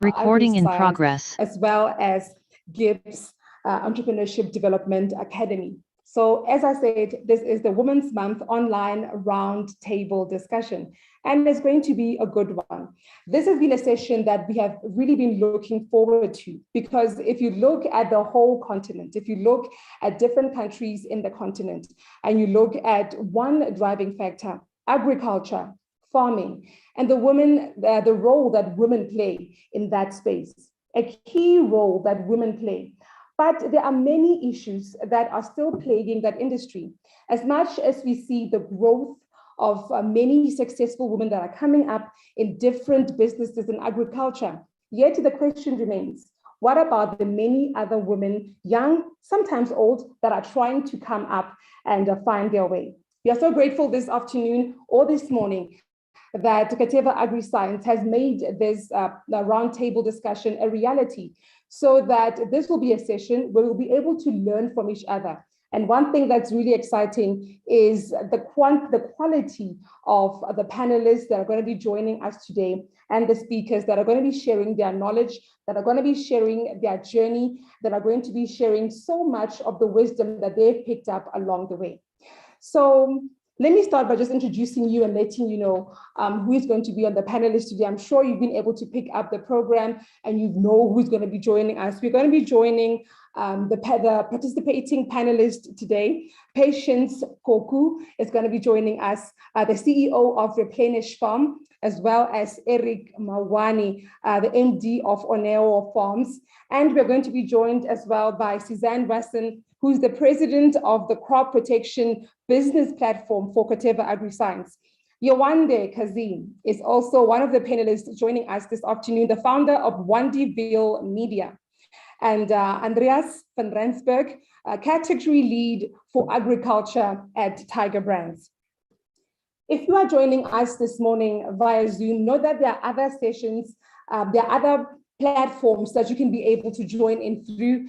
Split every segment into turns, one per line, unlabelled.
Recording in
Agriscience,
progress.
as well as GIBS Entrepreneurship Development Academy. So as I said, this is the Women's Month online roundtable discussion, and it's going to be a good one. This has been a session that we have really been looking forward to, because if you look at the whole continent, if you look at different countries in the continent, and you look at one driving factor, agriculture, farming, and the role that women play in that space, a key role that women play. But there are many issues that are still plaguing that industry. As much as we see the growth of many successful women that are coming up in different businesses in agriculture, yet the question remains, what about the many other women, young, sometimes old, that are trying to come up and find their way? We are so grateful this afternoon or this morning that Corteva Agriscience has made this roundtable discussion a reality, so that this will be a session where we'll be able to learn from each other. And one thing that's really exciting is the quality of the panelists that are going to be joining us today, and the speakers that are going to be sharing their knowledge, that are going to be sharing their journey, that are going to be sharing so much of the wisdom that they've picked up along the way. So let me start by just introducing you and letting you know who is going to be on the panelists today. I'm sure you've been able to pick up the program and you know who's going to be joining us. We're going to be joining the participating panelist today. Patience Koku is going to be joining us, the CEO of Replenish Farm, as well as Eric Mawani, the MD of Oneo Farms. And we're going to be joined as well by Suzanne Weston, who's the president of the crop protection business platform for Corteva Agriscience. Yewande Kazim is also one of the panelists joining us this afternoon, the founder of Wandiville Media. And Andreas van Rensburg, category lead for agriculture at Tiger Brands. If you are joining us this morning via Zoom, know that there are other sessions, there are other platforms that you can be able to join in through.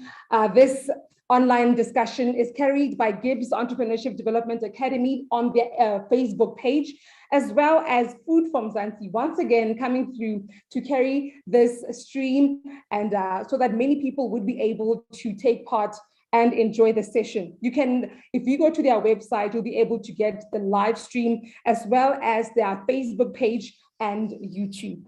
This online discussion is carried by GIBS Entrepreneurship Development Academy on their Facebook page, as well as Food from Zanzi, once again coming through to carry this stream, and so that many people would be able to take part and enjoy the session. You can, if you go to their website, you'll be able to get the live stream, as well as their Facebook page and YouTube.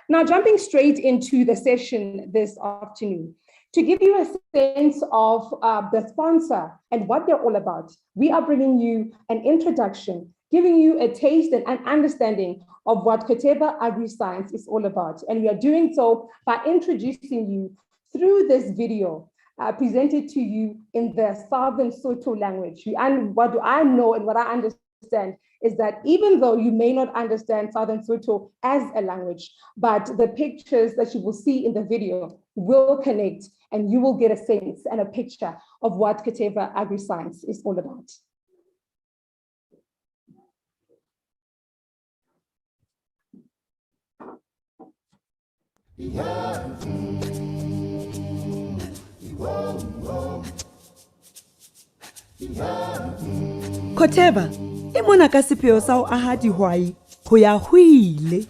Now, jumping straight into the session this afternoon, to give you a sense of the sponsor and what they're all about, we are bringing you an introduction, giving you a taste and an understanding of what Corteva Agriscience is all about. And we are doing so by introducing you through this video presented to you in the Southern Sotho language. And what I know and what I understand is that even though you may not understand Southern Sotho as a language, but the pictures that you will see in the video will connect, and you will get a sense and a picture of what Corteva Agriscience is all about.
Corteva e mona ka sepheo sa ho aha dihwai ho ya ho ile.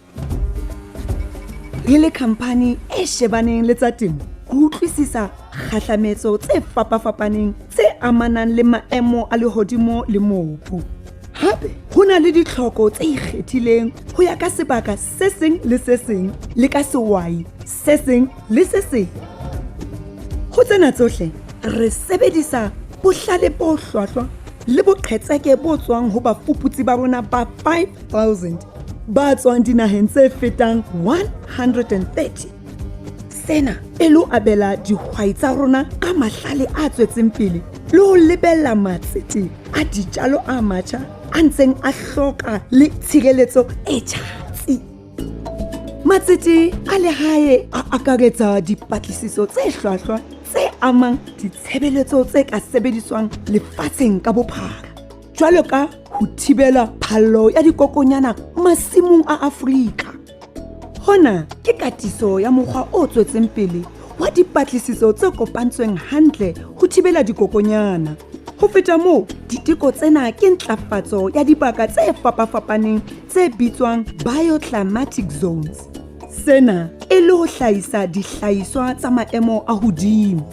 Re le company e shebaneng le tsa temo, ho utlwisisa kgahlametso tse fapafapaneng tse amanang le maemo a lehodimo le mobu. Hape ho na le ditlhoko tse ikgethileng ho ya ka sebaka se seng le se seng le ka sehwai se seng le se seng. Ho tsena tsohle re sebedisa bohlale bo hlwahlwa le boqhetseke bo tswang ho bafuputsi ba rona ba 5,000 ba tswang dinaheng tse fetang 130. Sena e lo abela dihwai tsa rona ka mahlale a tswetseng pele le ho lebella matsete a dijalo a matjha a ntseng a hloka le tshireletso e tjhatsi. Matsete a lehae a akaretsa dipatlisiso tse hlwahlwa tse amang ditshebeletso tse ka sebediswang lefatsheng ka bophara, jwalo ka ho thibela phallo ya dikokonyana masimong a Afrika. Hona ke katiso ya mokgwa o tswetseng pele wa dipatlisiso tse kopantsweng hantle ho thibela dikokonyana. Ho feta moo, diteko tsena ke ntlafatso ya dibaka tse fapafapaneng tse bitswang bioclimatic zones. Sena e le ho hlahisa dihlahiswa tsa maemo a hodimo.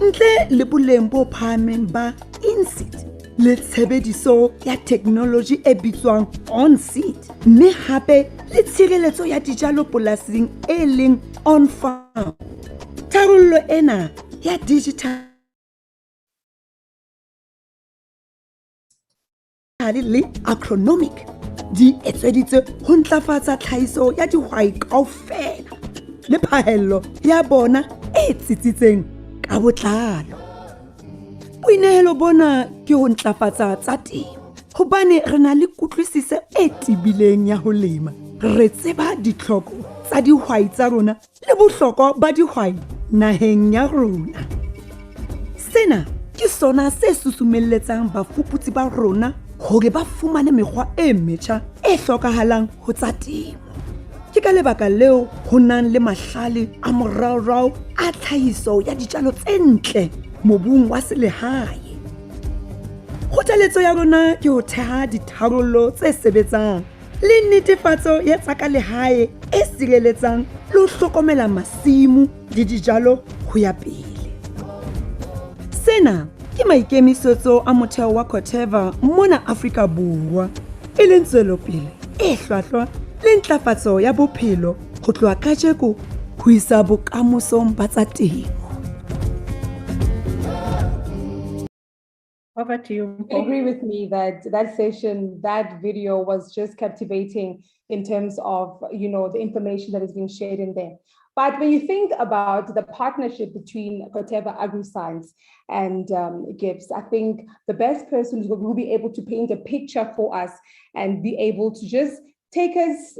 Ntle le boleng bo phahameng ba in-seed le tshebediso ya technology e bitswang on-seed, mme hape le tshireletso ya dijalo polasing e leng on-farm. Tharollo ena ya digital le agronomic di etseditse ho ntlafatsa tlhahiso ya dihwai kaofela le phahello ya bona e tsitsitseng ka botlalo. Boinehelo bona ke ho ntlafatsa tsa temo, hobane re na le kutlwisiso e tibileng ya ho lema. Re tseba ditlhoko tsa dihwai tsa rona le bohlokwa ba dihwai naheng ya rona. Sena ke sona se susumelletsang bafuputsi ba rona hore ba fumane mekgwa e metjha e hlokahalang ho tsa temo. Ke ka lebaka leo ho nang le mahlale a moraorao a tlhahiso ya dijalo tse ntle mobung wa selehae. Kgothaletso ya rona ke ho theha ditharollo tse sebetsang le netefatso ya tsa ka lehae e sireletsang le ho hlokomela masimo le dijalo ho ya pele. Sena ke maikemisetso a motheo wa Corteva mona Afrika Borwa, e leng tswelopele e hlwahlwa le ntlafatso ya bophelo ho tloha kajeko ho isa bokamosong ba tsa temo.
Over to you.
I agree with me that that session, that video was just captivating in terms of, the information that is being shared in there. But when you think about the partnership between Corteva Agriscience and GIBS, I think the best person who will be able to paint a picture for us and be able to just take us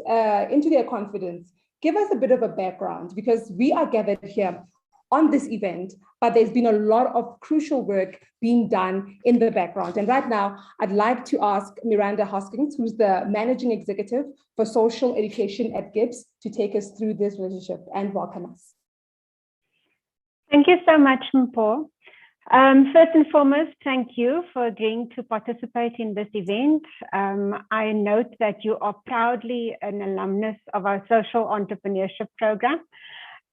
into their confidence, give us a bit of a background, because we are gathered here on this event, but there's been a lot of crucial work being done in the background. And right now, I'd like to ask Miranda Hoskins, who's the Managing Executive for Social Education at GIBS, to take us through this relationship and welcome us.
Thank you so much, Mpho. First and foremost, thank you for agreeing to participate in this event. I note that you are proudly an alumnus of our Social Entrepreneurship Programme.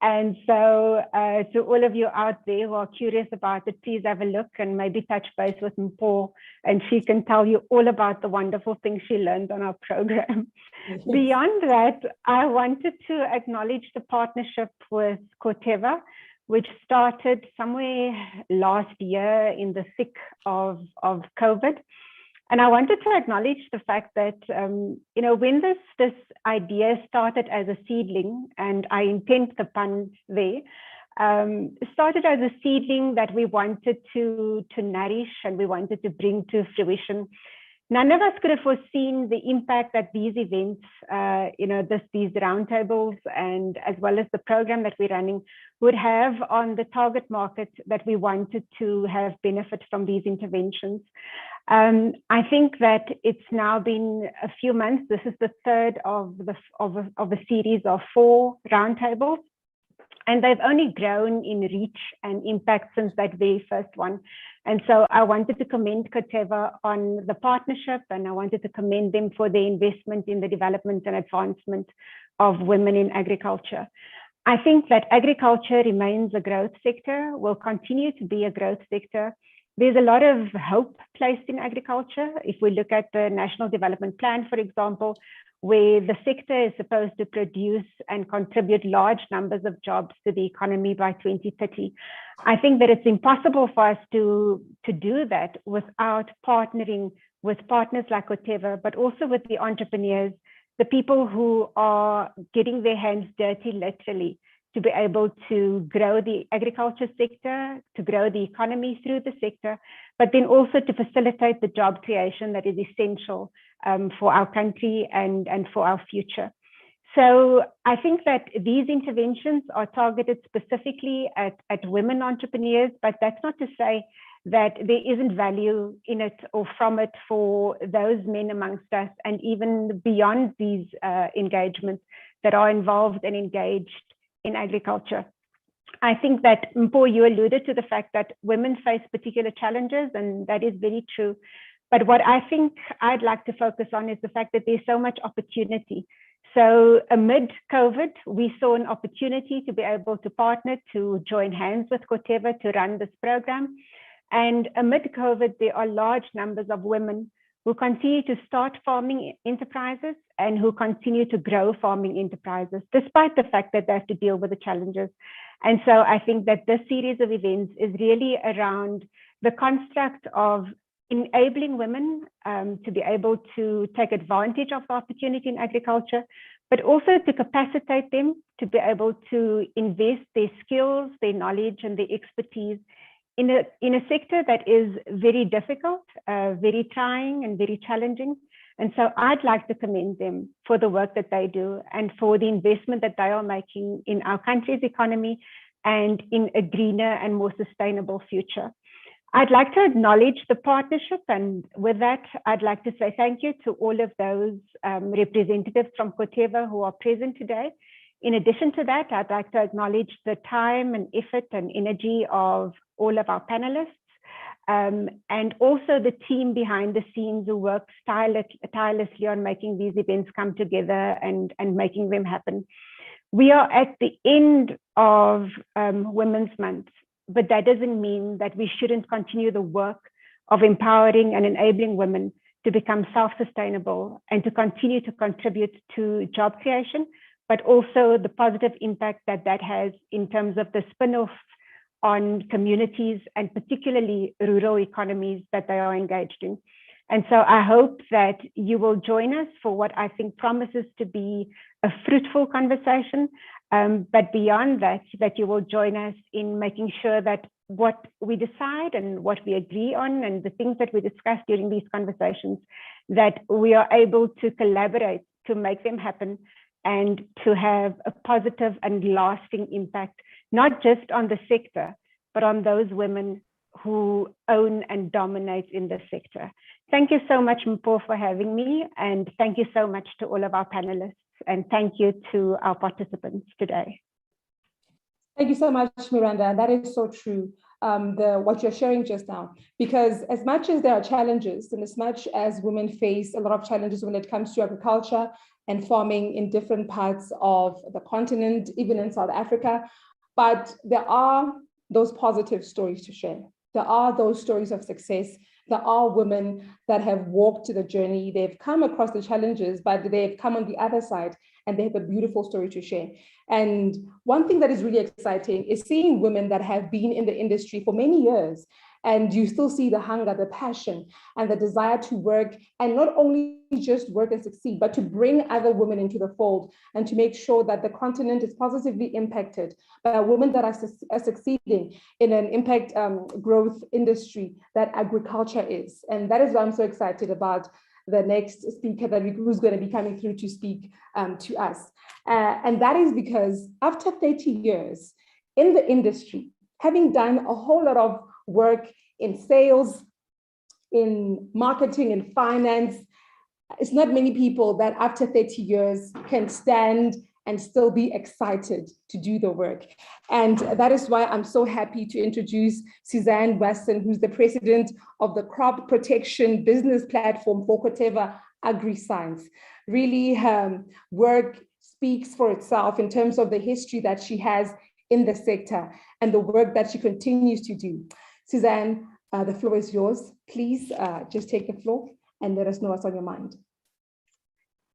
And so to all of you out there who are curious about it, please have a look and maybe touch base with Mpho, and she can tell you all about the wonderful things she learned on our program. Yes. Beyond that, I wanted to acknowledge the partnership with Corteva, which started somewhere last year in the thick of COVID. And I wanted to acknowledge the fact that, when this idea started as a seedling, and I intend the pun there, started as a seedling that we wanted to nourish and we wanted to bring to fruition. None of us could have foreseen the impact that these events, these roundtables, and as well as the program that we're running, would have on the target market that we wanted to have benefit from these interventions. I think that it's now been a few months. This is the third of a series of 4 roundtables, and they've only grown in reach and impact since that very first one. And so I wanted to commend Corteva on the partnership, and I wanted to commend them for their investment in the development and advancement of women in agriculture. I think that agriculture remains a growth sector, will continue to be a growth sector. There's a lot of hope placed in agriculture. If we look at the National Development Plan, for example, where the sector is supposed to produce and contribute large numbers of jobs to the economy by 2030. I think that it's impossible for us to do that without partnering with partners like Corteva, but also with the entrepreneurs, the people who are getting their hands dirty literally, to be able to grow the agriculture sector, to grow the economy through the sector, but then also to facilitate the job creation that is essential for our country and for our future. So I think that these interventions are targeted specifically at women entrepreneurs, but that's not to say that there isn't value in it or from it for those men amongst us, and even beyond these engagements that are involved and engaged in agriculture. I think that, Mpho, you alluded to the fact that women face particular challenges, and that is very true. But what I think I'd like to focus on is the fact that there's so much opportunity. So amid COVID, we saw an opportunity to be able to partner, to join hands with Corteva to run this program. And amid COVID, there are large numbers of women who continue to start farming enterprises and who continue to grow farming enterprises, despite the fact that they have to deal with the challenges. And so I think that this series of events is really around the construct of enabling women to be able to take advantage of the opportunity in agriculture, but also to capacitate them to be able to invest their skills, their knowledge, and their expertise in a sector that is very difficult, very trying, and very challenging. And so I'd like to commend them for the work that they do and for the investment that they are making in our country's economy and in a greener and more sustainable future. I'd like to acknowledge the partnership, and with that, I'd like to say thank you to all of those representatives from Corteva who are present today. In addition to that, I'd like to acknowledge the time and effort and energy of all of our panelists, and also the team behind the scenes who work tirelessly on making these events come together and making them happen. We are at the end of Women's Month, but that doesn't mean that we shouldn't continue the work of empowering and enabling women to become self-sustainable and to continue to contribute to job creation, but also the positive impact that that has in terms of the spin-off on communities and particularly rural economies that they are engaged in. And so I hope that you will join us for what I think promises to be a fruitful conversation, but beyond that, that you will join us in making sure that what we decide and what we agree on and the things that we discuss during these conversations, that we are able to collaborate to make them happen and to have a positive and lasting impact, not just on the sector, but on those women who own and dominate in the sector. Thank you so much, Mpho, for having me, and thank you so much to all of our panelists, and thank you to our participants today.
Thank you so much, Miranda. That is so true, what you're sharing just now, because as much as there are challenges and as much as women face a lot of challenges when it comes to agriculture and farming in different parts of the continent, even in South Africa, but there are those positive stories to share. There are those stories of success. There are women that have walked the journey. They've come across the challenges, but they've come on the other side and they have a beautiful story to share. And one thing that is really exciting is seeing women that have been in the industry for many years, and you still see the hunger, the passion, and the desire to work, and not only just work and succeed, but to bring other women into the fold and to make sure that the continent is positively impacted by women that are succeeding in an impact growth industry that agriculture is. And that is why I'm so excited about the next speaker who's going to be coming through to speak to us. And that is because after 30 years in the industry, having done a whole lot of work in sales, in marketing, in finance, it's not many people that after 30 years can stand and still be excited to do the work. And that is why I'm so happy to introduce Suzanne Weston, who's the president of the Crop Protection Business Platform for Corteva Agriscience. Really, her work speaks for itself in terms of the history that she has in the sector and the work that she continues to do. Suzanne, the floor is yours. Please just take the floor and let us know what's on your mind.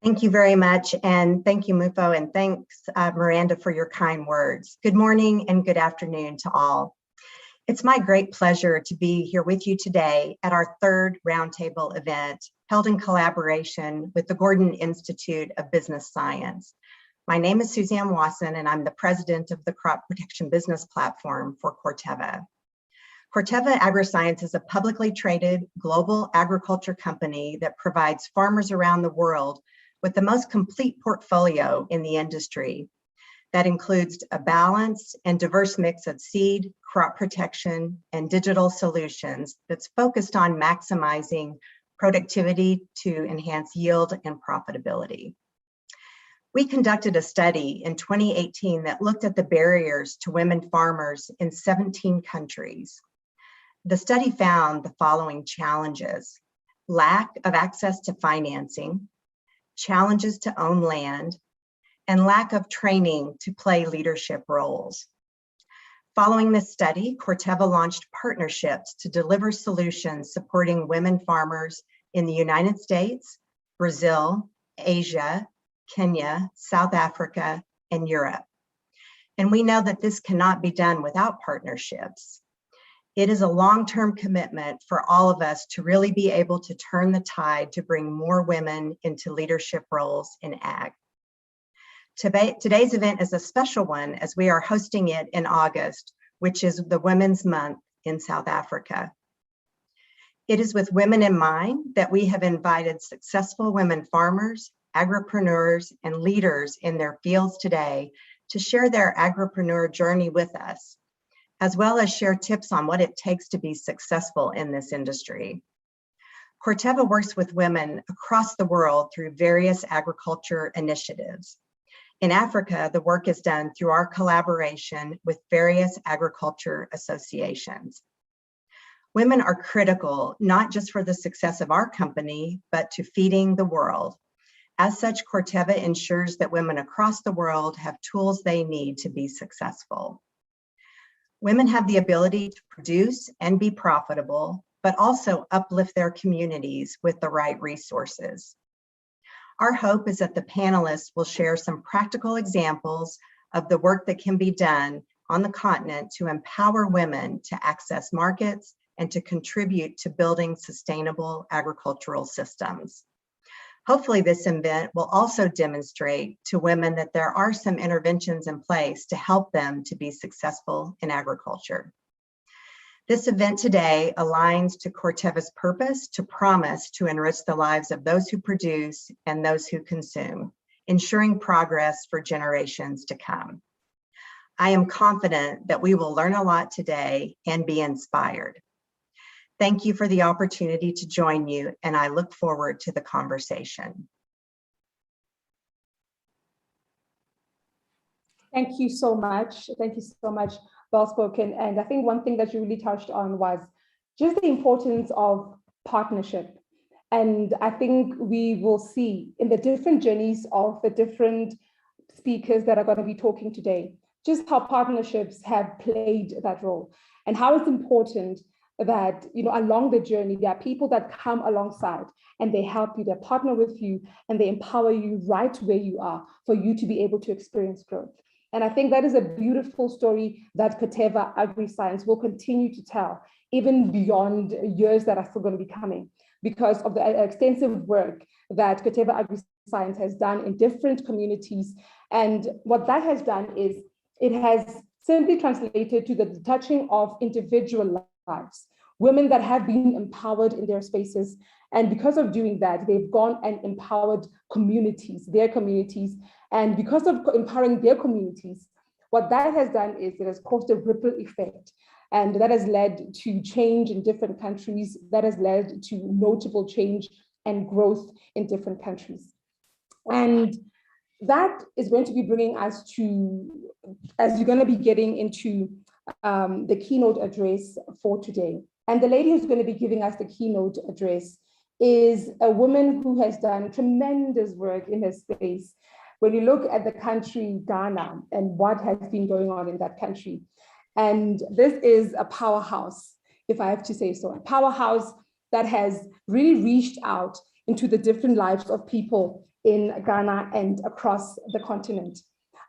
Thank you very much. And thank you, Mpho, and thanks, Miranda, for your kind words. Good morning and good afternoon to all. It's my great pleasure to be here with you today at our third roundtable event held in collaboration with the Gordon Institute of Business Science. My name is Suzanne Weston, and I'm the president of the Crop Protection Business Platform for Corteva. Corteva Agriscience is a publicly traded global agriculture company that provides farmers around the world with the most complete portfolio in the industry. That includes a balanced and diverse mix of seed, crop protection, and digital solutions that's focused on maximizing productivity to enhance yield and profitability. We conducted a study in 2018 that looked at the barriers to women farmers in 17 countries. The study found the following challenges: lack of access to financing, challenges to own land, and lack of training to play leadership roles. Following this study, Corteva launched partnerships to deliver solutions supporting women farmers in the United States, Brazil, Asia, Kenya, South Africa, and Europe. And we know that this cannot be done without partnerships. It is a long-term commitment for all of us to really be able to turn the tide to bring more women into leadership roles in ag. Today's event is a special one as we are hosting it in August, which is the Women's Month in South Africa. It is with women in mind that we have invited successful women farmers, agripreneurs, and leaders in their fields today to share their agripreneur journey with us, as well as share tips on what it takes to be successful in this industry. Corteva works with women across the world through various agriculture initiatives. In Africa, the work is done through our collaboration with various agriculture associations. Women are critical, not just for the success of our company, but to feeding the world. As such, Corteva ensures that women across the world have tools they need to be successful. Women have the ability to produce and be profitable, but also uplift their communities with the right resources. Our hope is that the panelists will share some practical examples of the work that can be done on the continent to empower women to access markets and to contribute to building sustainable agricultural systems. Hopefully, this event will also demonstrate to women that there are some interventions in place to help them to be successful in agriculture. This event today aligns to Corteva's purpose to promise to enrich the lives of those who produce and those who consume, ensuring progress for generations to come. I am confident that we will learn a lot today and be inspired. Thank you for the opportunity to join you, and I look forward to the conversation.
Thank you so much. Thank you so much. Well spoken. And I think one thing that you really touched on was just the importance of partnership. And I think we will see in the different journeys of the different speakers that are going to be talking today, just how partnerships have played that role and how it's important that, you know, along the journey, there are people that come alongside and they help you, they partner with you, and they empower you right where you are for you to be able to experience growth. And I think that is a beautiful story that Corteva Agriscience will continue to tell, even beyond years that are still going to be coming, because of the extensive work that Corteva Agriscience has done in different communities. And what that has done is it has simply translated to the touching of individual lives, women that have been empowered in their spaces. And because of doing that, they've gone and empowered communities, their communities. And because of empowering their communities, what that has done is it has caused a ripple effect. And that has led to change in different countries, that has led to notable change and growth in different countries. And that is going to be bringing us to, as you're going to be getting into the keynote address for today. And the lady who's going to be giving us the keynote address is a woman who has done tremendous work in her space. When you look at the country, Ghana, and what has been going on in that country. And this is a powerhouse, if I have to say so, a powerhouse that has really reached out into the different lives of people in Ghana and across the continent.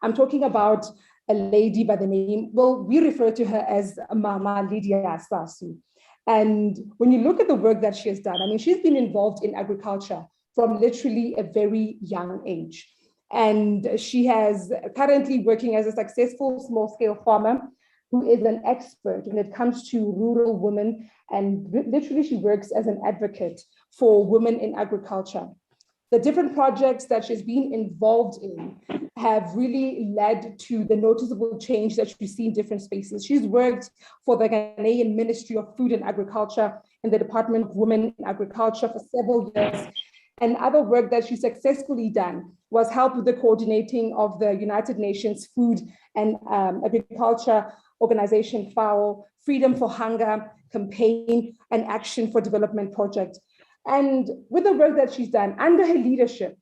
I'm talking about a lady by the name, well, we refer to her as Mama Lydia Sasu. And when you look at the work that she has done, I mean, she's been involved in agriculture from literally a very young age. And she has currently working as a successful small-scale farmer who is an expert when it comes to rural women. And literally she works as an advocate for women in agriculture. The different projects that she's been involved in have really led to the noticeable change that you see in different spaces. She's worked for the Ghanaian Ministry of Food and Agriculture in the Department of Women in Agriculture for several years. And other work that she successfully done was help with the coordinating of the United Nations Food and Agriculture Organization, FAO, Freedom for Hunger Campaign, and Action for Development Project. And with the work that she's done under her leadership,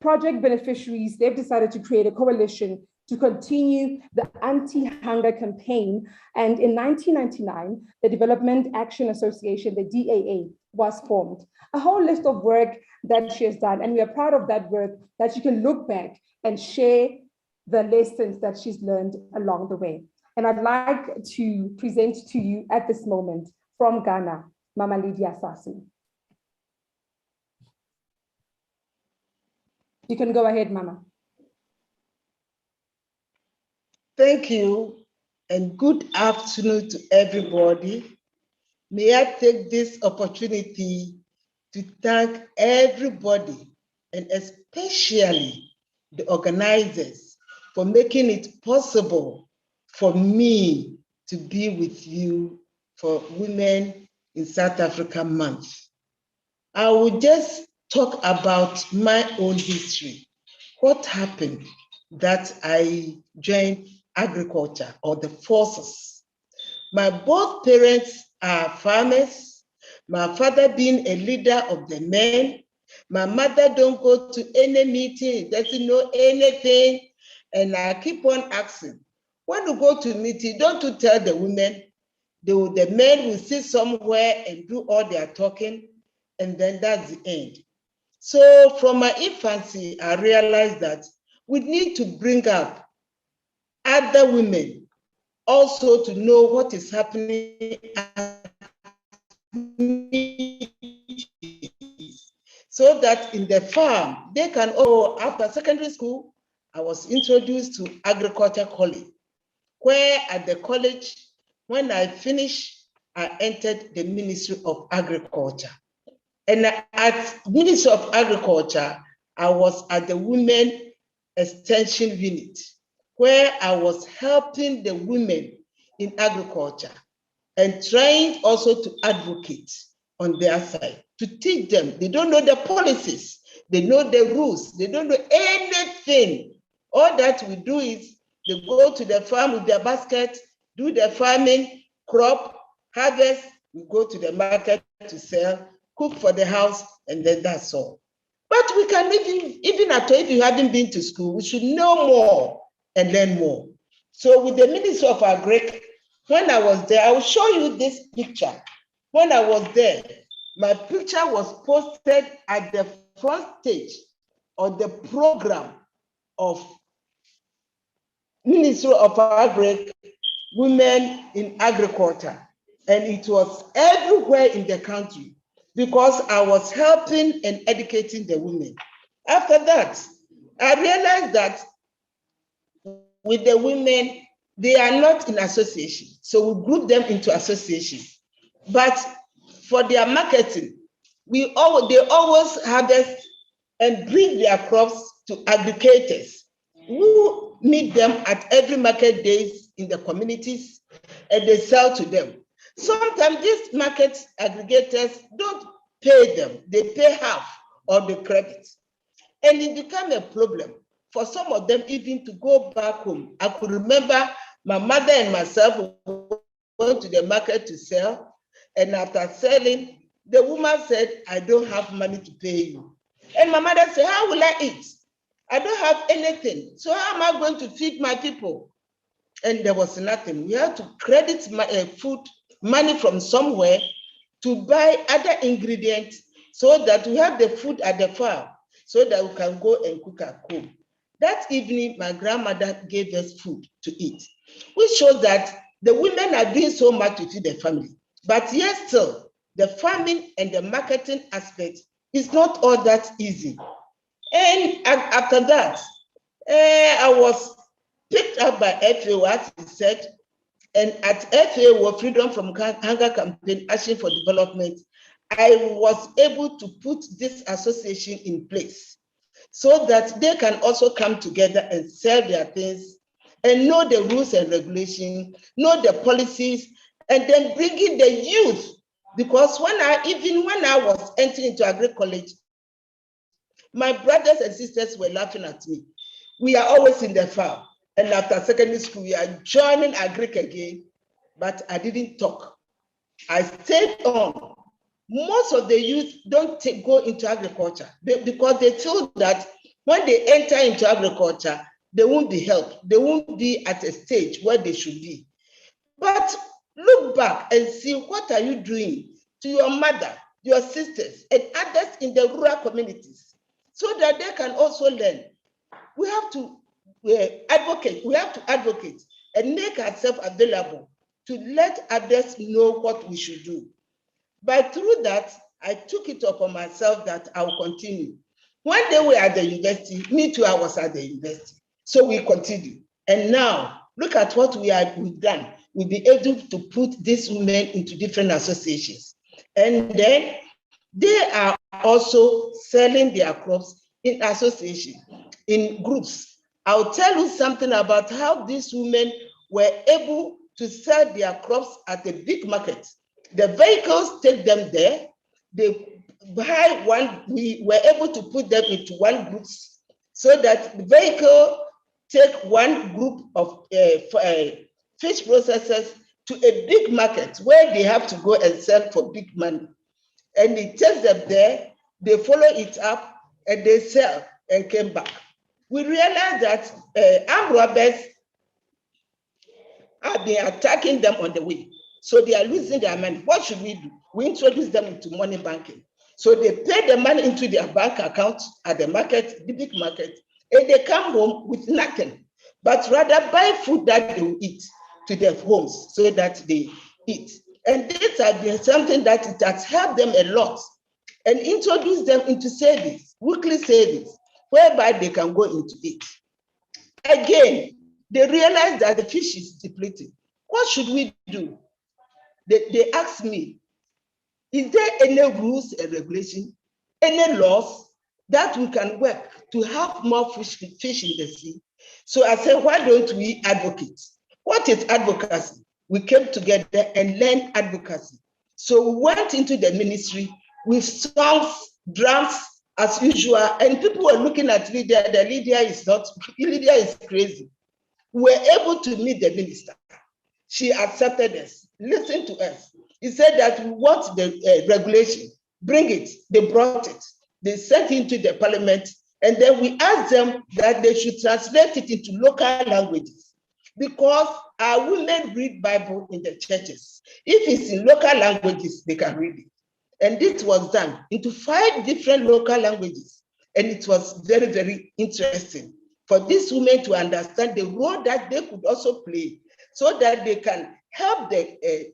project beneficiaries, they've decided to create a coalition to continue the anti-hunger campaign. And in 1999, the Development Action Association, the DAA, was formed. A whole list of work that she has done, and we are proud of that work, that you can look back and share the lessons that she's learned along the way. And I'd like to present to you at this moment from Ghana, Mama Lydia Sasu. You can go ahead, Mama.
Thank you, and good afternoon to everybody. May I take this opportunity to thank everybody, and especially the organizers, for making it possible for me to be with you for Women in South Africa Month. I will just talk about my own history. What happened that I joined agriculture or the forces. My both parents are farmers. My father being a leader of the men. My mother don't go to any meeting, doesn't know anything. And I keep on asking, when you go to meeting, don't you tell the women? The men will sit somewhere and do all their talking, and then that's the end. So from my infancy, I realized that we need to bring up other women also to know what is happening so that in the farm, they can also, after secondary school, I was introduced to agriculture college, where at the college, when I finished, I entered the Ministry of Agriculture. And at Ministry of Agriculture, I was at the Women Extension Unit, where I was helping the women in agriculture and trying also to advocate on their side, to teach them. They don't know the policies, they know the rules, they don't know anything. All that we do is they go to the farm with their basket, do the farming, crop, harvest, we go to the market to sell, cook for the house, and then that's all. But we can even if you haven't been to school, we should know more and learn more. So with the Ministry of Agric, when I was there, I will show you this picture. When I was there, my picture was posted at the front stage of the program of Ministry of Agric, Women in Agriculture. And it was everywhere in the country because I was helping and educating the women. After that, I realized that with the women, they are not in association. So we group them into associations. But for their marketing, they always harvest and bring their crops to educators who meet them at every market days in the communities and they sell to them. Sometimes these market aggregators don't pay them. They pay half of the credit. And it became a problem for some of them even to go back home. I could remember my mother and myself went to the market to sell. And after selling, the woman said, I don't have money to pay you. And my mother said, how will I eat? I don't have anything. So how am I going to feed my people? And there was nothing. We had to credit my food money from somewhere to buy other ingredients so that we have the food at the farm so that we can go and cook at home. That evening, my grandmother gave us food to eat, which shows that the women are doing so much to feed the family. But yet still, the farming and the marketing aspect is not all that easy. And after that, I was picked up by FAO, as he said, and at FAO, Freedom from Hunger Campaign, Action for Development, I was able to put this association in place so that they can also come together and sell their things and know the rules and regulations, know the policies, and then bring in the youth. Because when I was entering into agri-college, my brothers and sisters were laughing at me. We are always in the farm. And after secondary school, we are joining agric again, but I didn't talk. I stayed on. Most of the youth don't go into agriculture because they feel that When they enter into agriculture, they won't be helped. They won't be at a stage where they should be. But look back and see, what are you doing to your mother, your sisters, and others in the rural communities, so that they can also learn. We have to advocate. We have to advocate and make ourselves available to let others know what we should do. But through that, I took it upon myself that I will continue. When they were at the university, me too, I was at the university. So we continue. And now, look at what we've done. We'll be able to put these women into different associations. And then they are also selling their crops in association, in groups. I'll tell you something about how these women were able to sell their crops at a big market. The vehicles take them there. They buy one. We were able to put them into one group so that the vehicle take one group of fish processors to a big market where they have to go and sell for big money. And it takes them there, they follow it up, and they sell and came back. We realized that armed robbers have been attacking them on the way. So they are losing their money. What should we do? We introduce them into money banking. So they pay the money into their bank account at the market, the big market, and they come home with nothing, but rather buy food that they will eat to their homes so that they eat. And this has been something that it has helped them a lot and introduce them into savings, weekly savings, whereby they can go into it. Again, they realize that the fish is depleting. What should we do? They asked me, is there any rules and regulation, any laws that we can work to have more fish in the sea? So I said, why don't we advocate? What is advocacy? We came together and learned advocacy. So we went into the ministry with songs, drums, as usual, and people were looking at Lydia. The Lydia is crazy. We were able to meet the minister. She accepted us, listened to us. He said that we want the regulation, bring it. They brought it. They sent it into the parliament, and then we asked them that they should translate it into local languages, because our women read Bible in the churches. If it's in local languages, they can read it. And this was done into 5 different local languages. And it was very, very interesting for these women to understand the role that they could also play so that they can help the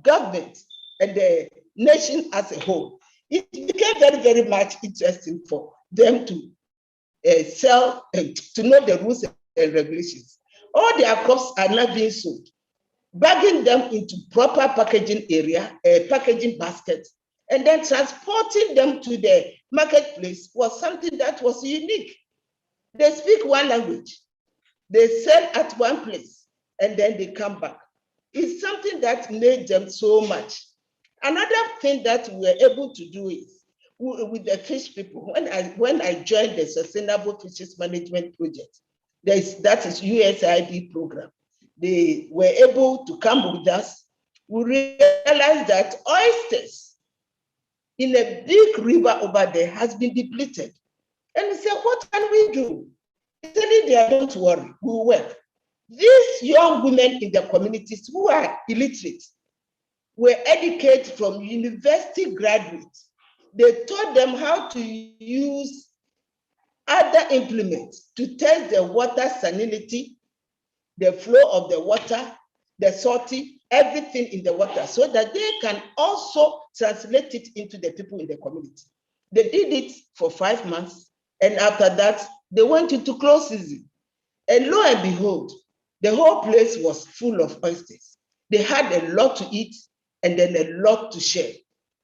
government and the nation as a whole. It became very, very much interesting for them to sell and to know the rules and regulations. All their crops are not being sold. Bagging them into proper packaging area, packaging baskets, and then transporting them to the marketplace was something that was unique. They speak one language, they sell at one place, and then they come back. It's something that made them so much. Another thing that we were able to do is with the fish people, when I joined the Sustainable Fisheries Management Project, that is USAID program, they were able to come with us. We realized that oysters in a big river over there has been depleted. And we said, what can we do? He said, don't worry, we'll work. These young women in the communities who are illiterate were educated from university graduates. They taught them how to use other implements to test the water salinity, the flow of the water, the salty, everything in the water, so that they can also translate it into the people in the community. They did it for 5 months, and after that, they went into close season. And lo and behold, the whole place was full of oysters. They had a lot to eat and then a lot to share.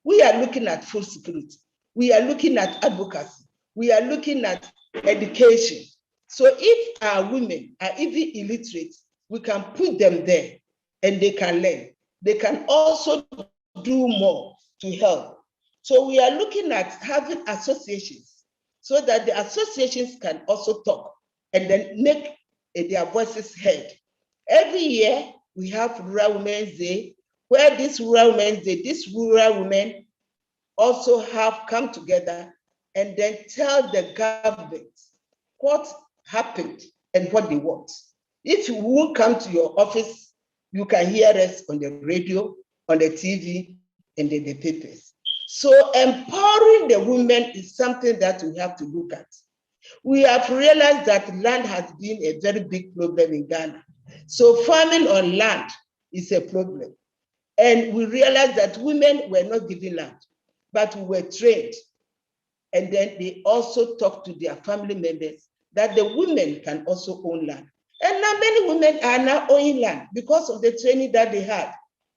We are looking at food security. We are looking at advocacy. We are looking at education. So if our women are even illiterate, we can put them there and they can learn. They can also do more to help. So we are looking at having associations so that the associations can also talk and then make their voices heard. Every year we have Rural Women's Day, where these rural women also have come together and then tell the government what happened and what they want. If you won't come to your office, you can hear us on the radio, on the TV, and in the papers. So empowering the women is something that we have to look at. We have realized that land has been a very big problem in Ghana. So farming on land is a problem. And we realized that women were not given land, but we were trained. And then they also talked to their family members that the women can also own land. And now many women are now owning land because of the training that they had.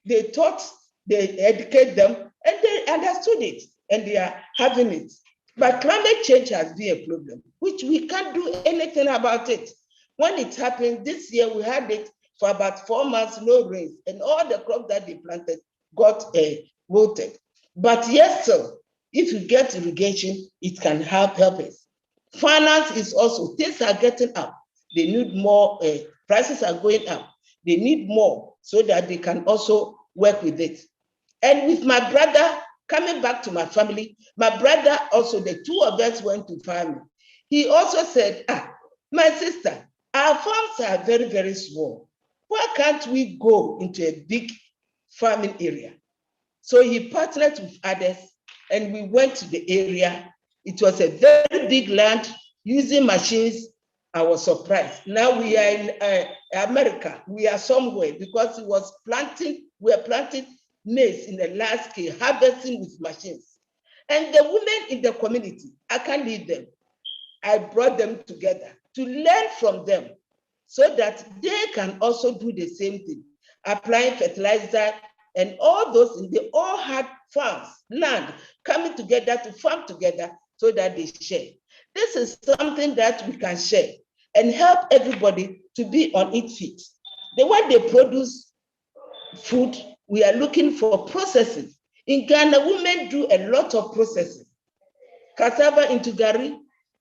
They taught, they educate them, and they understood it, and they are having it. But climate change has been a problem, which we can't do anything about it. When it happened this year, we had it for about 4 months, no rain, and all the crops that they planted got wilted. But yes, sir, if you get irrigation, it can help us. Finance is also, things are getting up. They need more, prices are going up. They need more so that they can also work with it. And with my brother, coming back to my family, my brother also, the two of us went to farming. He also said, my sister, our farms are very, very small. Why can't we go into a big farming area? So he partnered with others and we went to the area. It was a very big land using machines. I was surprised. Now we are in America. We are somewhere because it was planting, we are planting maize in a large scale, harvesting with machines. And the women in the community, I can't leave them. I brought them together to learn from them so that they can also do the same thing, applying fertilizer and all those, and they all had farms, land, coming together to farm together so that they share. This is something that we can share and help everybody to be on its feet. The way they produce food, we are looking for processing. In Ghana, women do a lot of processing. Cassava into gari,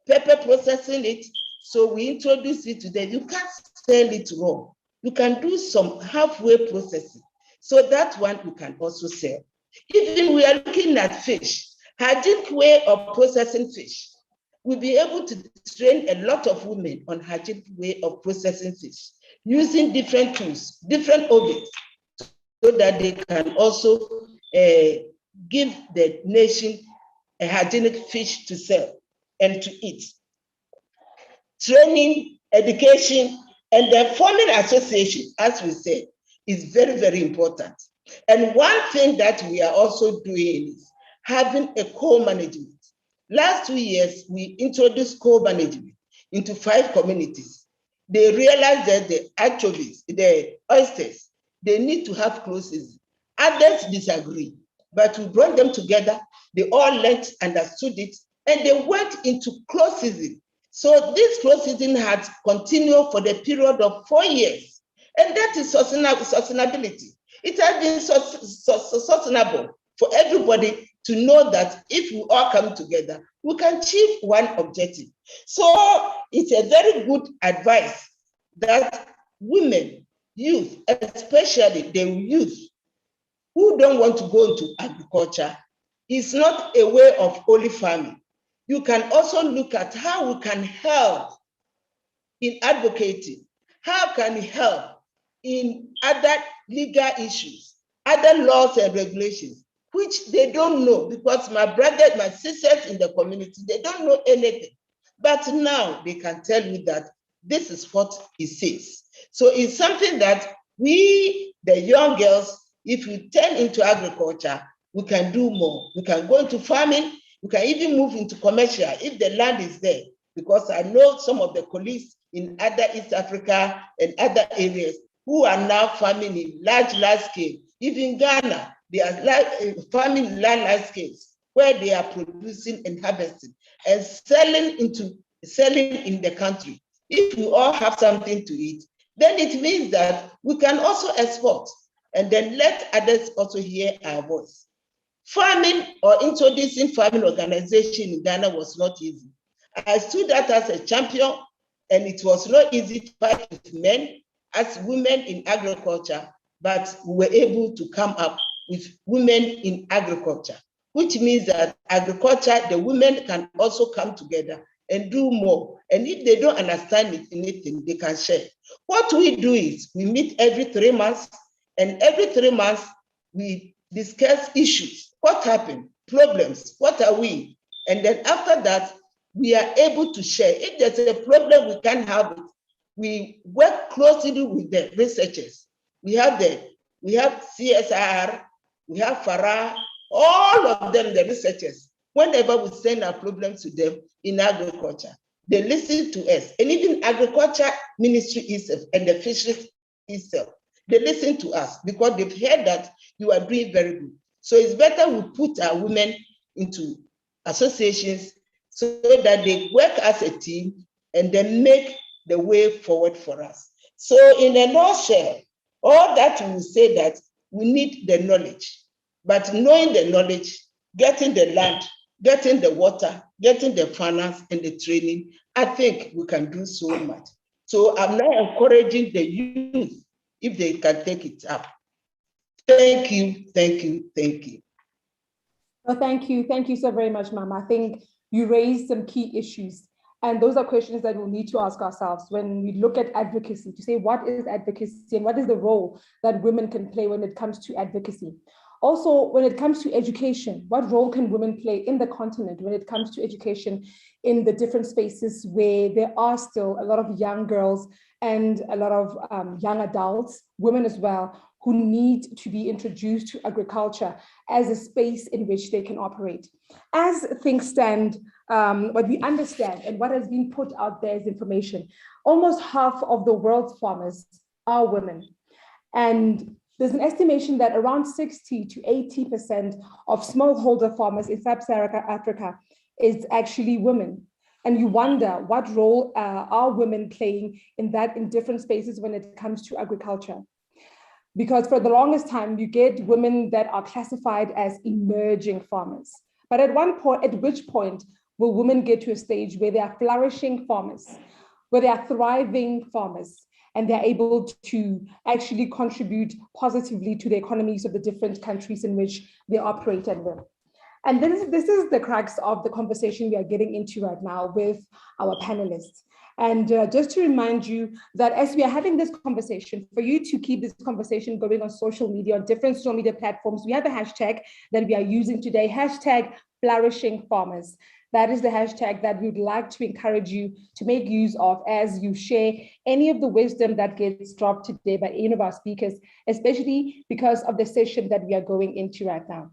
pepper processing it. So we introduce it today. You can't sell it raw. You can do some halfway processing. So that one you can also sell. Even we are looking at fish, hygienic way of processing fish. We'll be able to train a lot of women on hygienic way of processing fish, using different tools, different ovens, so that they can also give the nation a hygienic fish to sell and to eat. Training, education, and the farming association, as we said, is very, very important. And one thing that we are also doing is having a co-management. Last 2 years, we introduced co-management into 5 communities. They realized that the anchovies, the oysters, they need to have close season. Others disagree, but we brought them together. They all learned, understood it, and they went into close season. So this close season had continued for the period of 4 years. And that is sustainability. It has been sustainable for everybody to know that if we all come together, we can achieve one objective. So it's a very good advice that women, youth, especially the youth who don't want to go into agriculture, is not a way of only farming. You can also look at how we can help in advocating, how can we help in other legal issues, other laws and regulations, which they don't know, because my brothers, my sisters in the community, they don't know anything. But now they can tell you that this is what it says. So it's something that we, the young girls, if we turn into agriculture, we can do more. We can go into farming. We can even move into commercial if the land is there. Because I know some of the colleagues in other East Africa and other areas who are now farming in large scale. Even Ghana, they are farming large scales where they are producing and harvesting and selling in the country. If we all have something to eat, then it means that we can also export and then let others also hear our voice. Farming or introducing farming organization in Ghana was not easy. I stood out as a champion, and it was not easy to fight with men as women in agriculture, but we were able to come up with women in agriculture, which means that agriculture, the women can also come together and do more. And if they don't understand anything, they can share. What we do is we meet every 3 months, and every 3 months we discuss issues. What happened? Problems. What are we? And then after that, we are able to share. If there's a problem, we can have it. We work closely with the researchers. We have CSR, we have FARA, all of them, the researchers. Whenever we send our problems to them in agriculture, they listen to us. And even agriculture ministry itself and the fisheries itself, they listen to us because they've heard that you are doing very good. So it's better we put our women into associations so that they work as a team and then make the way forward for us. So in a nutshell, all that will say that we need the knowledge, but knowing the knowledge, getting the land, getting the water, getting the finance and the training, I think we can do so much. So I'm now encouraging the youth if they can take it up. Thank you, thank you, thank you.
Well, thank you. Thank you so very much, Mama. I think you raised some key issues. And those are questions that we'll need to ask ourselves when we look at advocacy, to say what is advocacy and what is the role that women can play when it comes to advocacy. Also, when it comes to education, what role can women play in the continent when it comes to education in the different spaces where there are still a lot of young girls and a lot of young adults, women as well, who need to be introduced to agriculture as a space in which they can operate. As things stand, what we understand and what has been put out there as information, almost half of the world's farmers are women. And there's an estimation that around 60 to 80% of smallholder farmers in sub-Saharan Africa is actually women. And you wonder what role are women playing in different spaces when it comes to agriculture. Because for the longest time, you get women that are classified as emerging farmers. But at which point will women get to a stage where they are flourishing farmers, where they are thriving farmers, and they're able to actually contribute positively to the economies of the different countries in which they operate and live? And this is the crux of the conversation we are getting into right now with our panelists. And just to remind you that as we are having this conversation, for you to keep this conversation going on social media, on different social media platforms, we have a hashtag that we are using today, hashtag Flourishing Farmers. That is the hashtag that we would like to encourage you to make use of as you share any of the wisdom that gets dropped today by any of our speakers, especially because of the session that we are going into right now.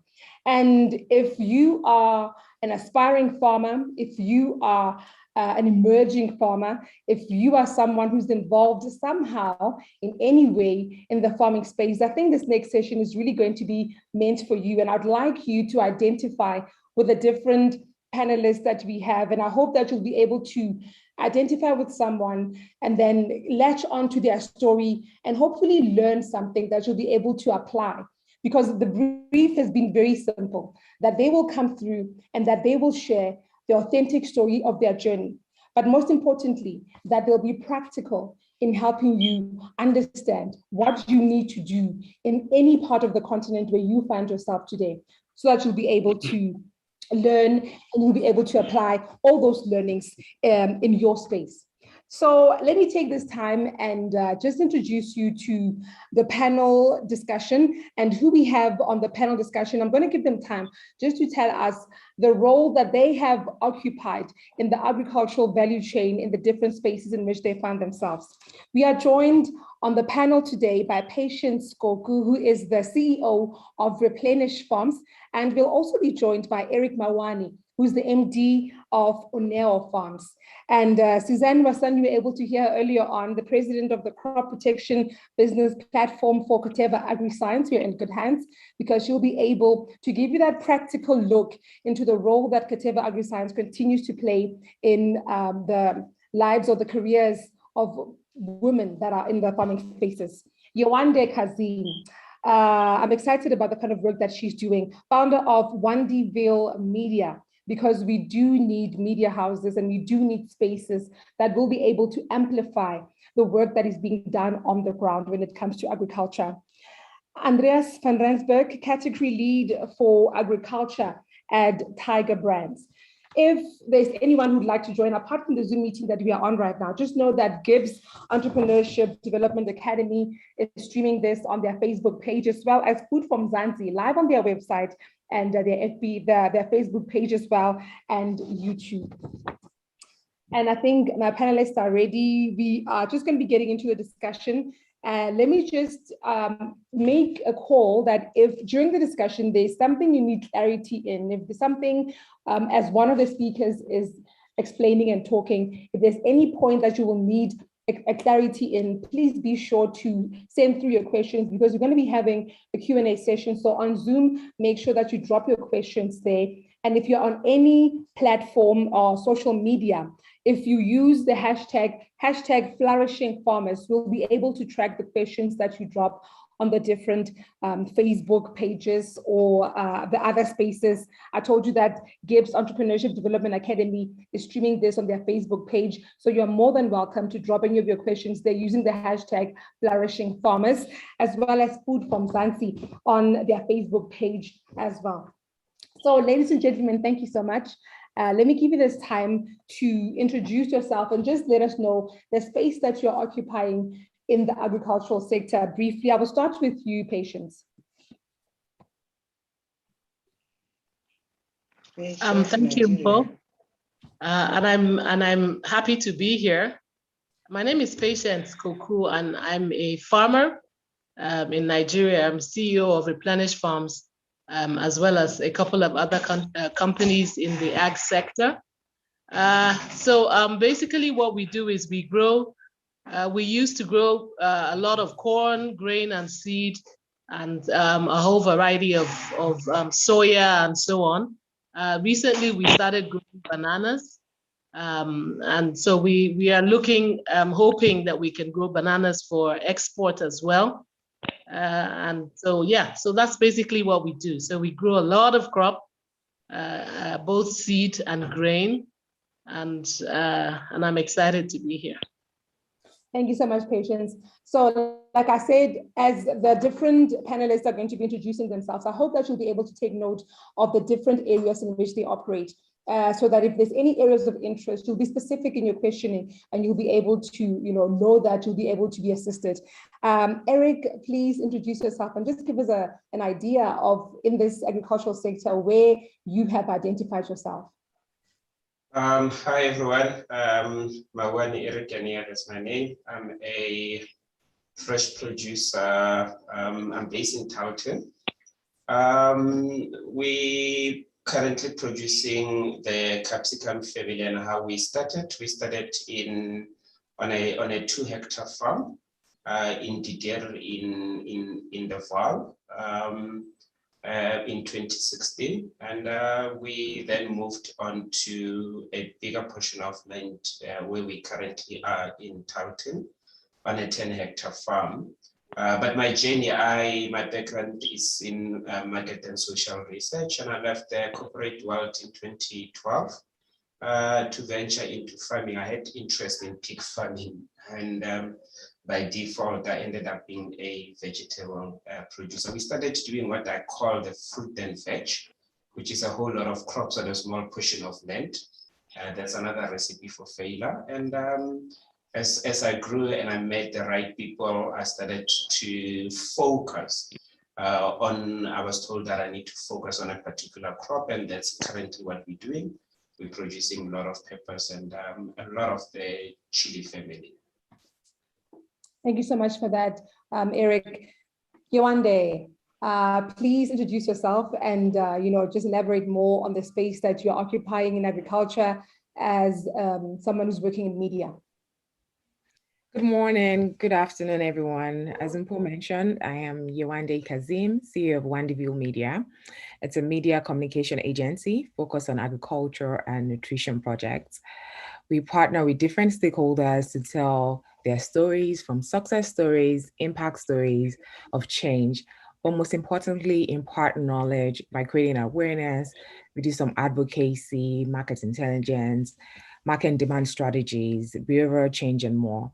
And if you are an aspiring farmer, if you are an emerging farmer, if you are someone who's involved somehow in any way in the farming space, I think this next session is really going to be meant for you. And I'd like you to identify with the different panelists that we have. And I hope that you'll be able to identify with someone and then latch onto their story and hopefully learn something that you'll be able to apply. Because the brief has been very simple, that they will come through and that they will share the authentic story of their journey. But most importantly, that they'll be practical in helping you understand what you need to do in any part of the continent where you find yourself today, so that you'll be able to learn and you'll be able to apply all those learnings in your space. So let me take this time and just introduce you to the panel discussion and who we have on the panel discussion. I'm going to give them time just to tell us the role that they have occupied in the agricultural value chain in the different spaces in which they find themselves. We are joined on the panel today by Patience Skoku, who is the CEO of Replenish Farms, and we'll also be joined by Eric Mawani, who's the MD of Uneo Farms. And Suzanne Weston, you were able to hear earlier on, the president of the crop protection business platform for Corteva Agriscience. We're in good hands because she'll be able to give you that practical look into the role that Corteva Agriscience continues to play in the lives or the careers of women that are in the farming spaces. Yewande Kazim, I'm excited about the kind of work that she's doing, founder of Wandiville Media, because we do need media houses and we do need spaces that will be able to amplify the work that is being done on the ground when it comes to agriculture. Andreas van Rensburg, category lead for agriculture at Tiger Brands. If there's anyone who'd like to join, apart from the Zoom meeting that we are on right now, just know that GIBS Entrepreneurship Development Academy is streaming this on their Facebook page, as well as Food from Zanzi, live on their website and their FB, their Facebook page as well, and YouTube. And I think my panelists are ready. We are just going to be getting into the discussion. Let me just make a call that if during the discussion there's something you need clarity in, if there's something as one of the speakers is explaining and talking, if there's any point that you will need a clarity in, please be sure to send through your questions, because we're going to be having a Q&A session. So on Zoom, make sure that you drop your questions there. And if you're on any platform or social media, if you use the hashtag Flourishing Farmers, we'll be able to track the questions that you drop on the different Facebook pages or the other spaces. I told you that GIBS Entrepreneurship Development Academy is streaming this on their Facebook page. So you're more than welcome to drop any of your questions there using the hashtag Flourishing Farmers, as well as Food from Zanzi on their Facebook page as well. So ladies and gentlemen, thank you so much. Let me give you this time to introduce yourself and just let us know the space that you're occupying in the agricultural sector briefly. I will start with you, Patience.
Thank you, Bo. And I'm happy to be here. My name is Patience Koku, and I'm a farmer in Nigeria. I'm CEO of Replenish Farms, as well as a couple of other companies in the ag sector. So basically what we do is we grow, we used to grow a lot of corn, grain and seed, and a whole variety of soya and so on. Recently we started growing bananas. And so we are looking, hoping that we can grow bananas for export as well. And so, yeah, so that's basically what we do. So we grow a lot of crop, both seed and grain, and I'm excited to be here.
Thank you so much, Patience. So like I said, as the different panelists are going to be introducing themselves, I hope that you'll be able to take note of the different areas in which they operate. So that if there's any areas of interest, you'll be specific in your questioning and you'll be able to know that you'll be able to be assisted. Eric, please introduce yourself and just give us an idea of, in this agricultural sector, where you have identified yourself.
Hi everyone, Mawani Eric Ania is my name. I'm a fresh producer. I'm based in Taunton. We currently producing the capsicum family, and how we started on a 2-hectare farm in Dider in the Val in 2016, and we then moved on to a bigger portion of land where we currently are in Taunton on a 10-hectare farm. But my journey, my background is in market and social research, and I left the corporate world in 2012 to venture into farming. I had interest in pig farming, and by default, I ended up being a vegetable producer. We started doing what I call the fruit and veg, which is a whole lot of crops on a small portion of land. That's another recipe for failure. And as I grew and I met the right people, I started to focus I was told that I need to focus on a particular crop, and that's currently what we're doing. We're producing a lot of peppers and a lot of the chili family.
Thank you so much for that, Eric. Yewande, please introduce yourself and just elaborate more on the space that you're occupying in agriculture as someone who's working in media.
Good morning, good afternoon, everyone. As Mpo mentioned, I am Yewande Kazim, CEO of Wandiville Media. It's a media communication agency focused on agriculture and nutrition projects. We partner with different stakeholders to tell their stories, from success stories, impact stories of change, but most importantly, impart knowledge by creating awareness. We do some advocacy, market intelligence, market and demand strategies, behavioral change, and more.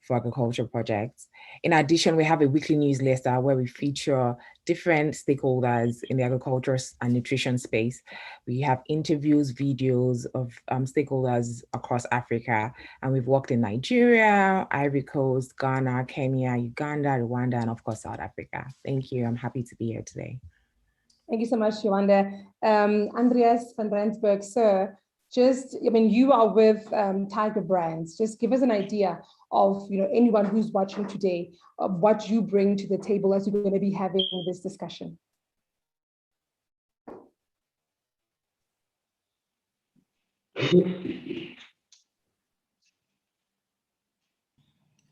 for agriculture projects. In addition, we have a weekly newsletter where we feature different stakeholders in the agriculture and nutrition space. We have interviews, videos of stakeholders across Africa, and we've worked in Nigeria, Ivory Coast, Ghana, Kenya, Uganda, Rwanda, and of course, South Africa. Thank you. I'm happy to be here today.
Thank you so much, Yolanda. Andreas van Rensburg, sir, you are with Tiger Brands. Just give us an idea of, anyone who's watching today, of what you bring to the table as you're going to be having this discussion.
It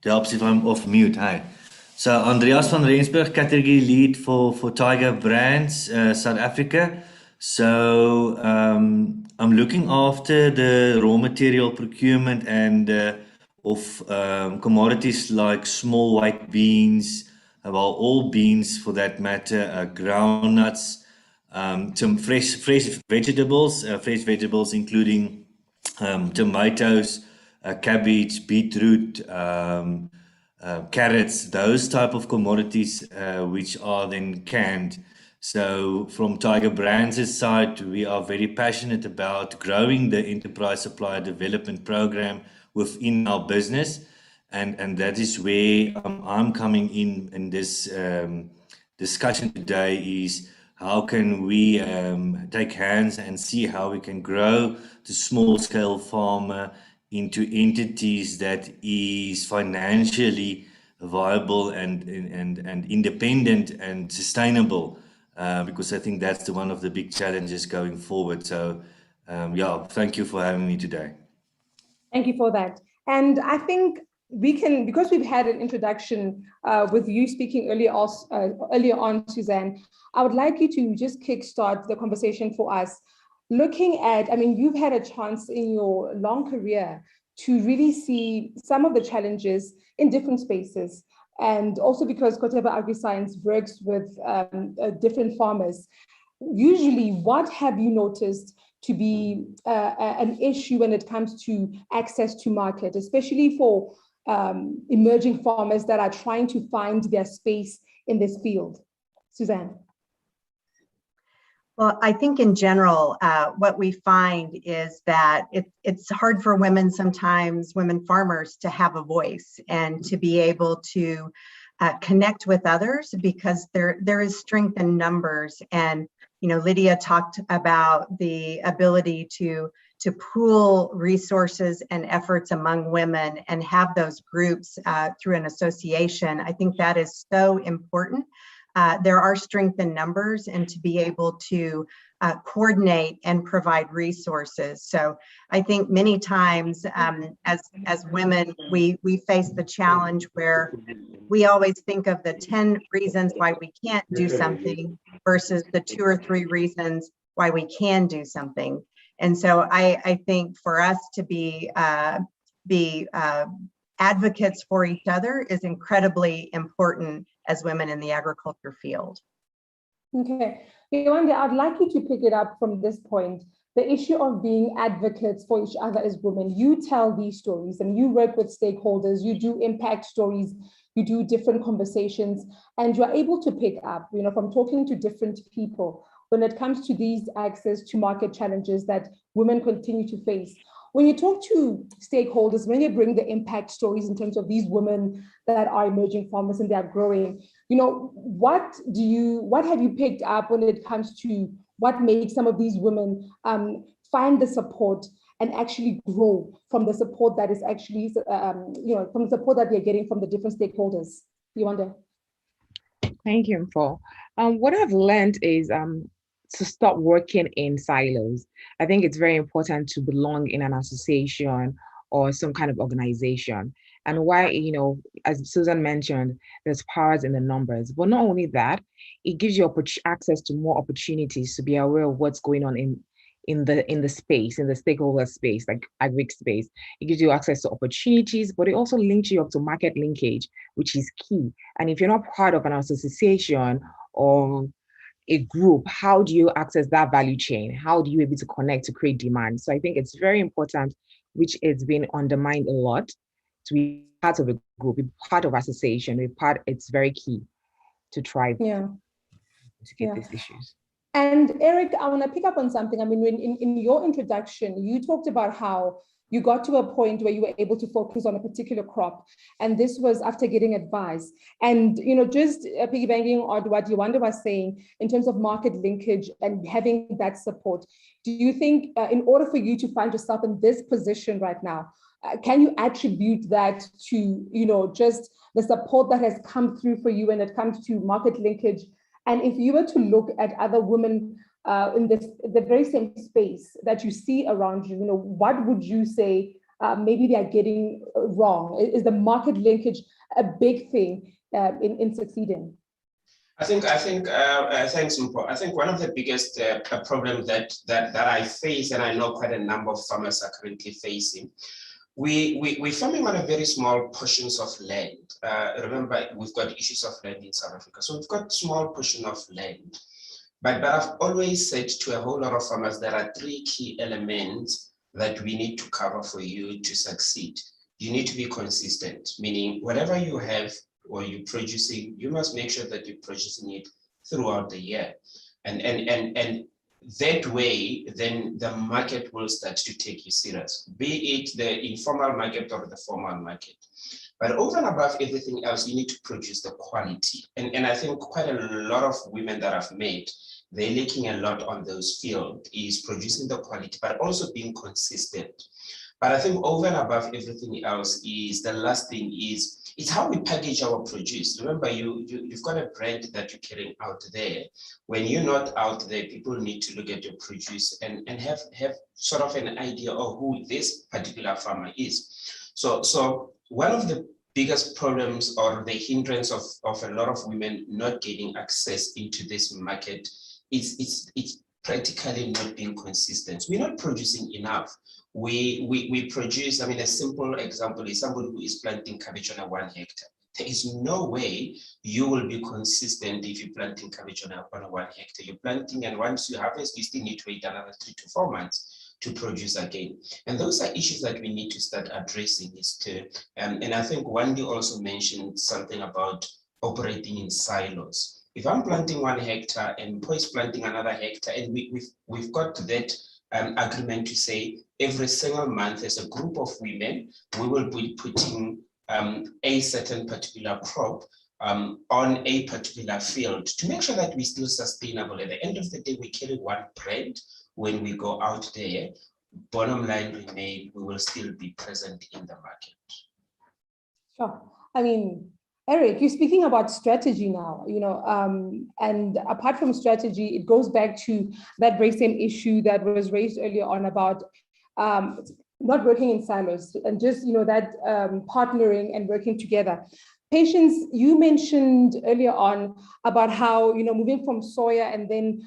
helps if I'm off mute. Hi. So Andreas van Rensburg, category lead for Tiger Brands, South Africa. So I'm looking after the raw material procurement and of commodities like small white beans, all beans for that matter, groundnuts, some fresh vegetables, including tomatoes, cabbage, beetroot, carrots, those type of commodities which are then canned. So from Tiger Brands' side, we are very passionate about growing the enterprise supplier development program within our business, and that is where I'm coming in this discussion today is how can we take hands and see how we can grow the small scale farmer into entities that is financially viable and independent and sustainable, because I think that's one of the big challenges going forward. So yeah, thank you for having me today.
Thank you for that. And I think we can, because we've had an introduction with you speaking earlier on, Suzanne, I would like you to just kickstart the conversation for us. Looking at, you've had a chance in your long career to really see some of the challenges in different spaces. And also because Corteva Agriscience works with different farmers, usually what have you noticed to be an issue when it comes to access to market, especially for emerging farmers that are trying to find their space in this field? Suzanne.
Well, I think in general, what we find is that it's hard for women sometimes, women farmers, to have a voice and to be able to connect with others, because there is strength in numbers. And Lydia talked about the ability to pool resources and efforts among women and have those groups through an association. I think that is so important. There are strength in numbers, and to be able to coordinate and provide resources. So I think many times as women, we face the challenge where we always think of the 10 reasons why we can't do something versus the 2 or 3 reasons why we can do something. And so I think for us to be advocates for each other is incredibly important as women in the agriculture field.
Okay, Yolanda, I'd like you to pick it up from this point, the issue of being advocates for each other as women. You tell these stories and you work with stakeholders, you do impact stories, you do different conversations, and you're able to pick up, from talking to different people when it comes to these access to market challenges that women continue to face. When you talk to stakeholders, when you bring the impact stories in terms of these women that are emerging farmers and they are growing, what have you picked up when it comes to what makes some of these women find the support and actually grow from the support that is actually, from the support that they're getting from the different stakeholders? Yolanda.
Thank you, Mpo. What I've learned is to stop working in silos. I think it's very important to belong in an association or some kind of organization. And why, as Susan mentioned, there's powers in the numbers. But not only that, it gives you access to more opportunities to be aware of what's going on in the space, in the stakeholder space, like agri space. It gives you access to opportunities, but it also links you up to market linkage, which is key. And if you're not part of an association or a group, how do you access that value chain? How do you able to connect to create demand? So I think it's very important, which has been undermined a lot, to be part of a group, be part of association, it's very key to thrive.
Yeah.
To get these issues.
And Eric, I want to pick up on something. I mean, in your introduction, you talked about how you got to a point where you were able to focus on a particular crop, and this was after getting advice. And just piggybacking on what Yewande was saying in terms of market linkage and having that support, do you think in order for you to find yourself in this position right now, can you attribute that to just the support that has come through for you when it comes to market linkage? And if you were to look at other women in the very same space that you see around you, what would you say maybe they are getting wrong? Is the market linkage a big thing in succeeding?
I think thanks, Mpo. I think one of the biggest problems that I face, and I know quite a number of farmers are currently facing, we're farming on a very small portions of land. Remember, we've got issues of land in South Africa, so we've got small portion of land. But I've always said to a whole lot of farmers, there are three key elements that we need to cover for you to succeed. You need to be consistent, meaning whatever you have or you're producing, you must make sure that you're producing it throughout the year. And that way, then the market will start to take you serious, be it the informal market or the formal market. But over and above everything else, you need to produce the quality. And I think quite a lot of women that I've met, they're lacking a lot on those fields, is producing the quality, but also being consistent. But I think over and above everything else is the last thing is, it's how we package our produce. Remember, you've got a brand that you're carrying out there. When you're not out there, people need to look at your produce and have sort of an idea of who this particular farmer is. So one of the biggest problems or the hindrance of a lot of women not getting access into this market is it's practically not being consistent. We're not producing enough. We produce, I mean, a simple example is somebody who is planting cabbage on a 1 hectare. There is no way you will be consistent if you're planting cabbage on a 1 hectare. You're planting, and once you harvest, you still need to wait another 3 to 4 months to produce again. And those are issues that we need to start addressing. And I think Wendy also mentioned something about operating in silos. If I'm planting 1 hectare and Mpo is planting another hectare, and we've got that agreement to say every single month as a group of women, we will be putting a certain particular crop on a particular field to make sure that we're still sustainable. At the end of the day, we carry one brand when we go out there. Bottom line remain, we will still be present in the market.
Sure. I mean, Eric, you're speaking about strategy now, and apart from strategy, it goes back to that very same issue that was raised earlier on about not working in silos and just, that partnering and working together. Patience, you mentioned earlier on about how, moving from soya and then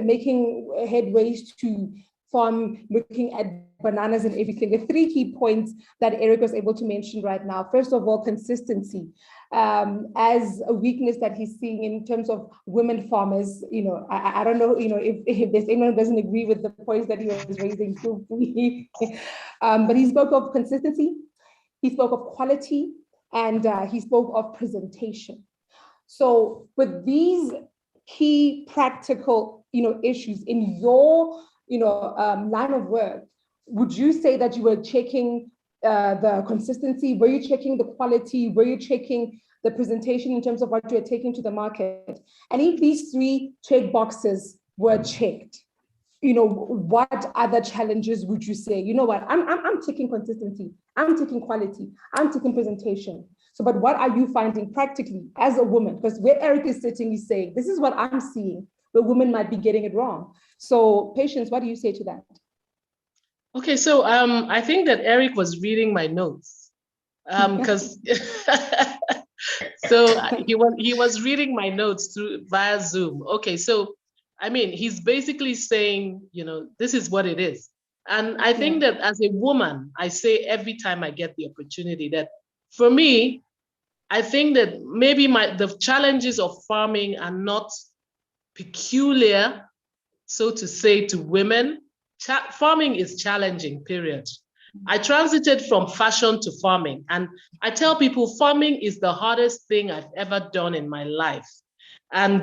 making headways to farm, looking at bananas and everything. The 3 key points that Eric was able to mention right now. First of all, consistency as a weakness that he's seeing in terms of women farmers. I don't know, if there's anyone who doesn't agree with the points that he was raising, feel free. But he spoke of consistency, he spoke of quality, and he spoke of presentation. So with these key practical, issues in your line of work, would you say that you were checking the consistency? Were you checking the quality? Were you checking the presentation in terms of what you are taking to the market? And if these 3 check boxes were checked, what other challenges would you say? You know what, I'm taking consistency, I'm taking quality, I'm taking presentation. So, but what are you finding practically as a woman? Because where Eric is sitting, he's saying, this is what I'm seeing, but women might be getting it wrong. So Patience, what do you say to that?
Okay, so I think that Eric was reading my notes because so he was reading my notes via Zoom. Okay, so I mean, he's basically saying, this is what it is. And I think that as a woman, I say every time I get the opportunity that for me, I think that maybe the challenges of farming are not peculiar, so to say, to women. Farming is challenging, period. I transited from fashion to farming. And I tell people farming is the hardest thing I've ever done in my life. And,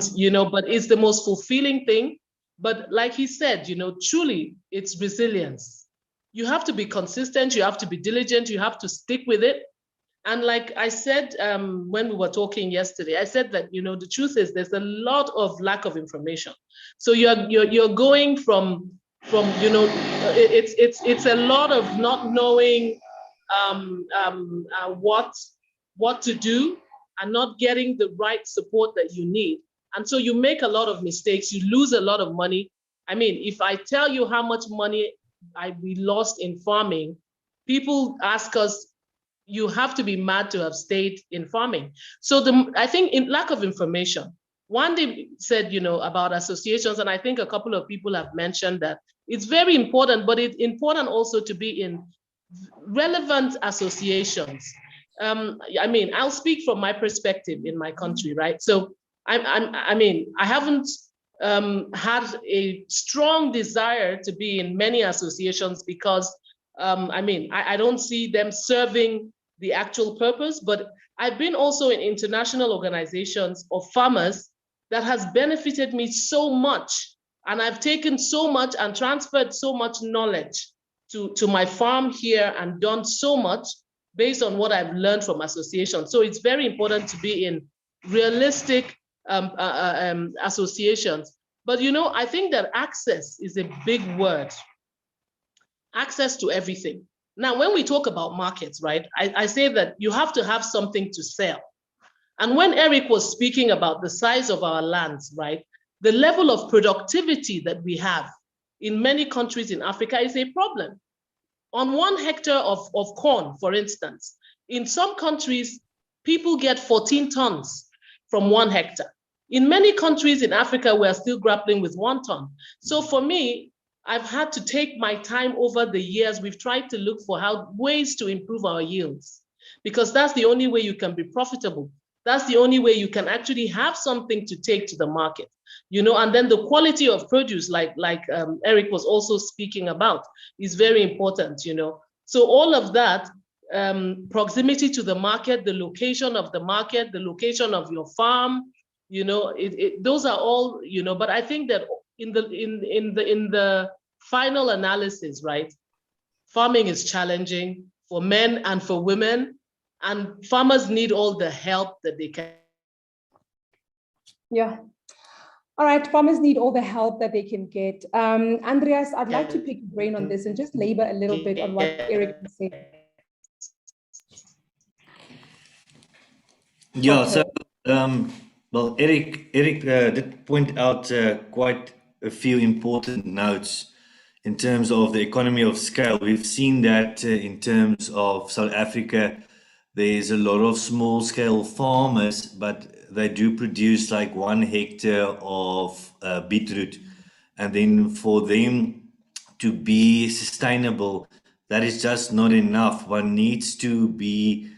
but it's the most fulfilling thing. But like he said, truly it's resilience. You have to be consistent. You have to be diligent. You have to stick with it. And like I said, when we were talking yesterday, I said that, the truth is there's a lot of lack of information. So you're going from it's a lot of not knowing what to do and not getting the right support that you need. And so you make a lot of mistakes, you lose a lot of money. I mean, if I tell you how much money we lost in farming, people ask us, you have to be mad to have stayed in farming. So I think in lack of information, Wandi said, about associations, and I think a couple of people have mentioned that it's very important, but it's important also to be in relevant associations. I mean, I'll speak from my perspective in my country, right? So I haven't had a strong desire to be in many associations because I don't see them serving the actual purpose, but I've been also in international organizations of farmers that has benefited me so much. And I've taken so much and transferred so much knowledge to my farm here and done so much based on what I've learned from associations. So it's very important to be in realistic associations. But I think that access is a big word. Access to everything. Now, when we talk about markets, right, I say that you have to have something to sell. And when Eric was speaking about the size of our lands, right, the level of productivity that we have in many countries in Africa is a problem. On 1 hectare of corn, for instance, in some countries, people get 14 tons from 1 hectare. In many countries in Africa, we're still grappling with 1 ton. So for me, I've had to take my time over the years. We've tried to look for ways to improve our yields, because that's the only way you can be profitable. That's the only way you can actually have something to take to the market, and then the quality of produce, like Eric was also speaking about, is very important, So all of that, proximity to the market, the location of the market, the location of your farm, those are all, but I think that in the final analysis, right, farming is challenging for men and for women, and farmers need all the help that they can.
Yeah. All right, farmers need all the help that they can get. Andreas, I'd like to pick your brain on this and just labor a little bit on what Eric was saying.
Yeah, so, well, Eric did point out quite a few important notes in terms of the economy of scale. We've seen that in terms of South Africa, there's a lot of small scale farmers, but they do produce like 1 hectare of beetroot. And then for them to be sustainable, that is just not enough. One needs to be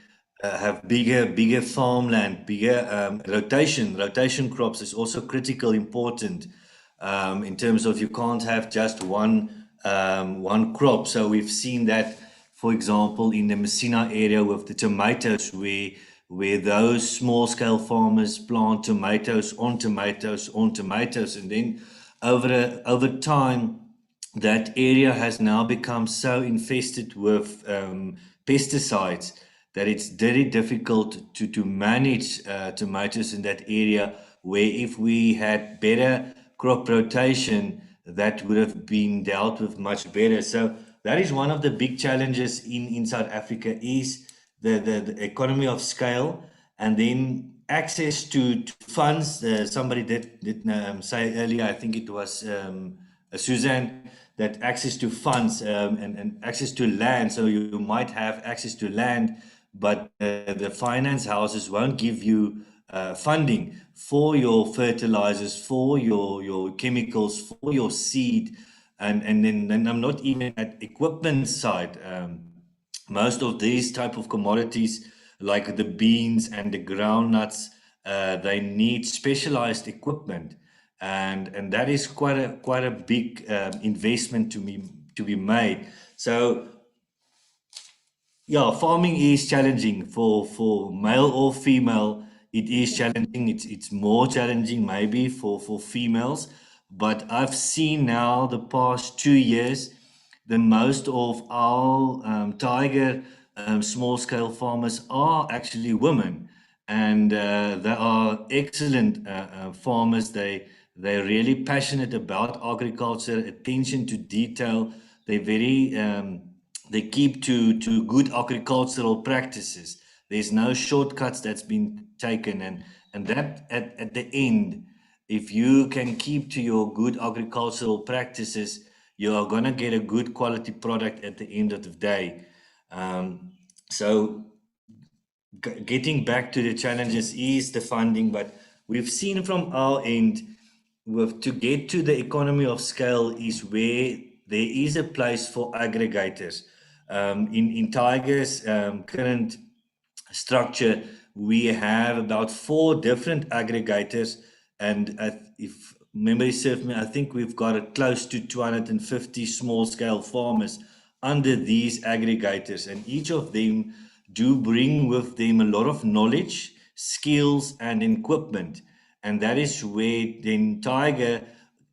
have bigger farmland, bigger rotation crops is also critical, important in terms of you can't have just one crop. So we've seen that, for example, in the Messina area with the tomatoes, where those small scale farmers plant tomatoes on tomatoes on tomatoes, and then over time that area has now become so infested with pesticides that it's very difficult to manage tomatoes in that area, where if we had better crop rotation, that would have been dealt with much better. So that is one of the big challenges in South Africa, is the economy of scale, and then access to funds. Somebody did say earlier, I think it was Suzanne, that access to funds and access to land. So you might have access to land, but the finance houses won't give you funding for your fertilizers, for your chemicals, for your seed, and then I'm not even at equipment side. Most of these type of commodities, like the beans and the groundnuts, they need specialized equipment, and that is quite a big investment to be made. So yeah, farming is challenging for male or female. It is challenging. It's more challenging maybe for females. But I've seen now the past 2 years that most of our tiger small scale farmers are actually women, and they are excellent farmers. They're really passionate about agriculture, attention to detail. They're very they keep to good agricultural practices. There's no shortcuts that's been taken, and that at the end, if you can keep to your good agricultural practices, you are going to get a good quality product at the end of the day. So getting back to the challenges is the funding, but we've seen from our end, to get to the economy of scale is where there is a place for aggregators. In Tiger's current structure, we have about 4 different aggregators, and if memory serves me, I think we've got close to 250 small scale farmers under these aggregators, and each of them do bring with them a lot of knowledge, skills, and equipment. And that is where then Tiger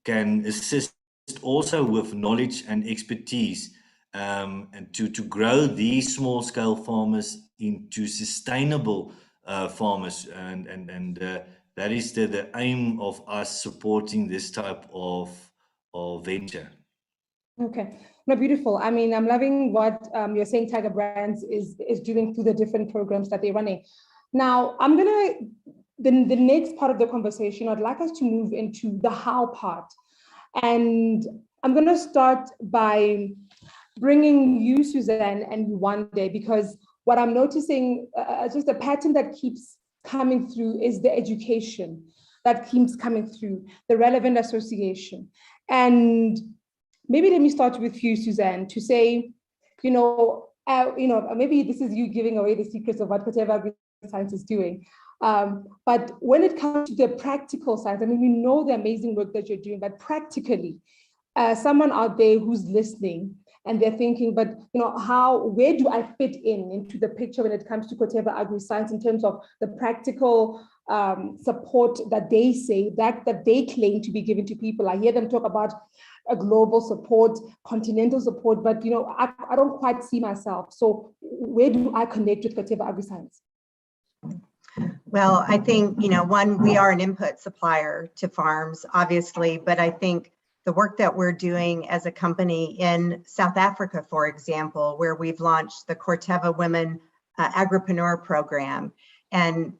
can assist also with knowledge and expertise, and to grow these small scale farmers into sustainable farmers. And that is the aim of us supporting this type of venture.
Okay, no, beautiful. I mean, I'm loving what you're saying Tiger Brands is doing through the different programs that they're running. Now, the next part of the conversation, I'd like us to move into the how part. And I'm gonna start by bringing you, Suzanne, and you one day, because what I'm noticing, just a pattern that keeps coming through is the education that keeps coming through, the relevant association. And maybe let me start with you, Suzanne, to say, maybe this is you giving away the secrets of what Corteva Agriscience is doing. But when it comes to the practical side, I mean, we know the amazing work that you're doing, but practically, someone out there who's listening and they're thinking, but where do I fit into the picture when it comes to Corteva Agriscience in terms of the practical support that they say, that they claim to be given to people? I hear them talk about a global support, continental support, but I don't quite see myself. So where do I connect with Corteva Agriscience?
Well, I think, one, we are an input supplier to farms, obviously, but I think the work that we're doing as a company in South Africa, for example, where we've launched the Corteva Women Agripreneur Program. And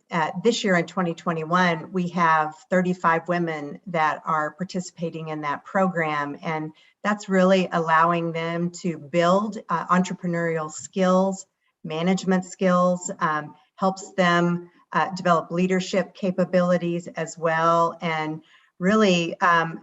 this year in 2021, we have 35 women that are participating in that program. And that's really allowing them to build entrepreneurial skills, management skills, helps them develop leadership capabilities as well. And really,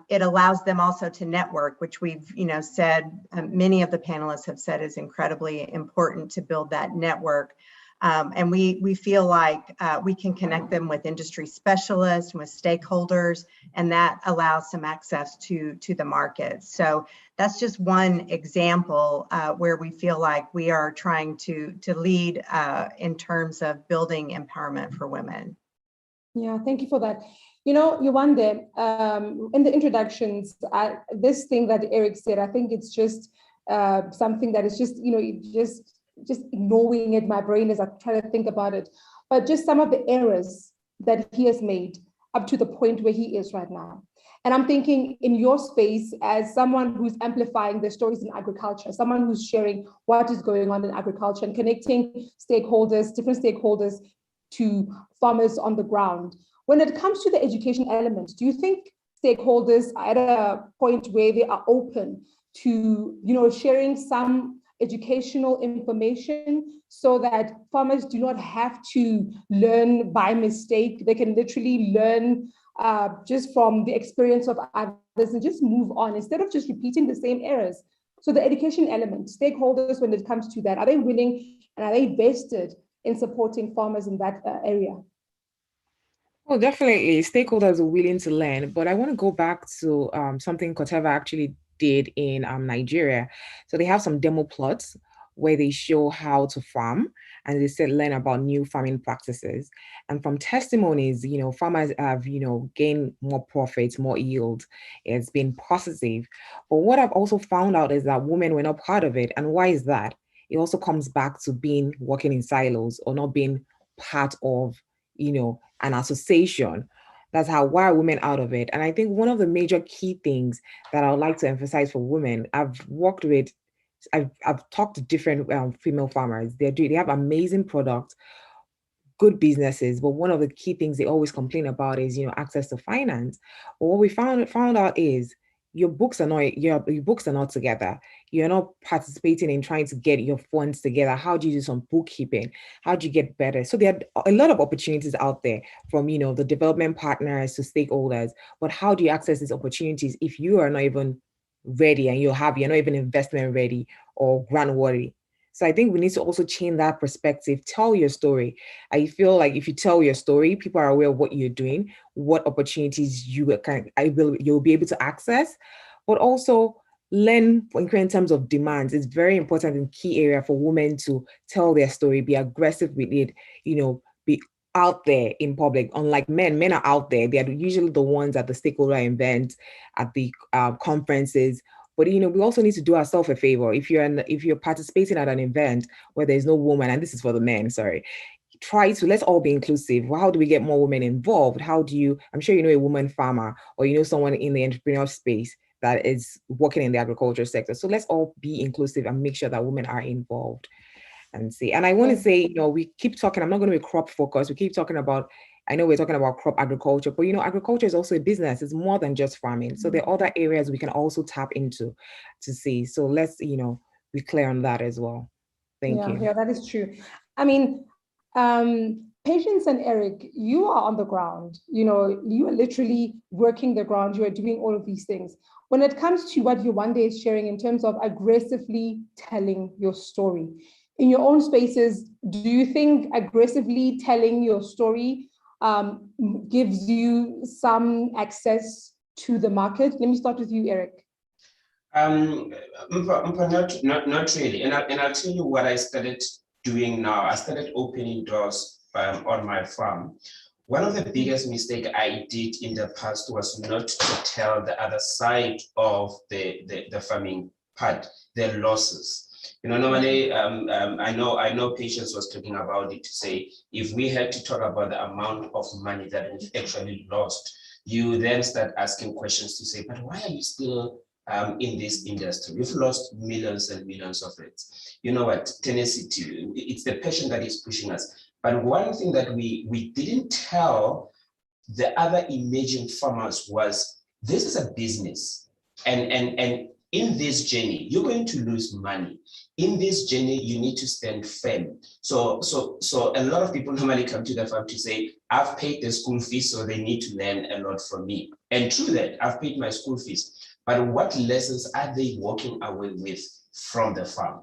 it allows them also to network, which we've said, many of the panelists have said is incredibly important to build that network. And we feel like we can connect them with industry specialists, with stakeholders, and that allows some access to the market. So that's just one example where we feel like we are trying to lead in terms of building empowerment for women.
Yeah, thank you for that. Yewande, in the introductions, this thing that Eric said, I think it's just something that is just, just ignoring it, my brain as I try to think about it, but just some of the errors that he has made up to the point where he is right now. And I'm thinking in your space as someone who's amplifying the stories in agriculture, someone who's sharing what is going on in agriculture and connecting stakeholders, different stakeholders to farmers on the ground. When it comes to the education element, do you think stakeholders are at a point where they are open to, sharing some educational information so that farmers do not have to learn by mistake? They can literally learn just from the experience of others and just move on instead of just repeating the same errors. So the education element, stakeholders, when it comes to that, are they willing and are they vested in supporting farmers in that area?
Well, definitely, stakeholders are willing to learn, but I want to go back to something Corteva actually did in Nigeria. So they have some demo plots where they show how to farm, and they said learn about new farming practices. And from testimonies, farmers have, gained more profits, more yield. It's been positive. But what I've also found out is that women were not part of it. And why is that? It also comes back to working in silos or not being part of, an association. That's why are women out of it? And I think one of the major key things that I would like to emphasize for women, I've talked to different female farmers. They have amazing products, good businesses, but one of the key things they always complain about is access to finance. But what we found out is your books are not together. You're not participating in trying to get your funds together. How do you do some bookkeeping? How do you get better? So there are a lot of opportunities out there from the development partners to stakeholders. But how do you access these opportunities if you are not even ready and you're not even investment ready or grant worthy? So I think we need to also change that perspective. Tell your story. I feel like if you tell your story, people are aware of what you're doing, what opportunities you'll be able to access, but also learn in terms of demands. It's very important in key area for women to tell their story, be aggressive with it, be out there in public. Unlike men are out there. They are usually the ones at the stakeholder events, at the conferences. But we also need to do ourselves a favor. If you're participating at an event where there's no woman, and this is for the men, let's all be inclusive. Well, how do we get more women involved? I'm sure a woman farmer or someone in the entrepreneurial space that is working in the agriculture sector. So let's all be inclusive and make sure that women are involved. And I want to say, we keep talking, I'm not going to be crop focused. We keep talking about, I know we're talking about crop agriculture, but agriculture is also a business. It's more than just farming. So there are other areas we can also tap into to see. So let's, be clear on that as well. Thank you.
Yeah, that is true. I mean, Patience and Eric, you are on the ground. You are literally working the ground. You are doing all of these things. When it comes to what Yewande is sharing in terms of aggressively telling your story, in your own spaces, do you think aggressively telling your story gives you some access to the market? Let me start with you, Eric.
Not really. And I'll tell you what I started doing now. I started opening doors on my farm. One of the biggest mistakes I did in the past was not to tell the other side of the farming part, the losses. Normally, I know Patience was talking about it to say, if we had to talk about the amount of money that we've actually lost, you then start asking questions to say, but why are you still in this industry? We've lost millions and millions of it. You know what, tenacity, it's the passion that is pushing us. But one thing that we didn't tell the other emerging farmers was, this is a business. And in this journey, you're going to lose money. In this journey, you need to stand firm. So a lot of people normally come to the farm to say, I've paid the school fees, so they need to learn a lot from me. And true that, I've paid my school fees. But what lessons are they walking away with from the farm?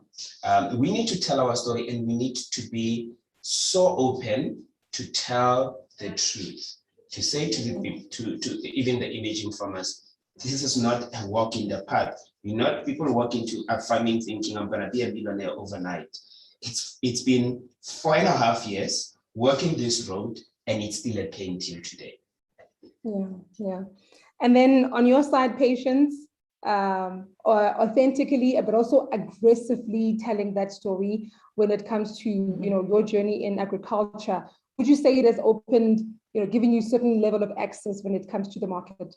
We need to tell our story, and we need to be so open to tell the truth, to say to the people, to even the emerging farmers, this is not a walk in the path. We're not people walking to a farming thinking I'm going to be a billionaire overnight. It's been 4.5 years working this road, and it's still a pain till today.
Yeah. And then on your side, Patience, or authentically, but also aggressively telling that story when it comes to your journey in agriculture. Would you say it has opened, given you certain level of access when it comes to the market?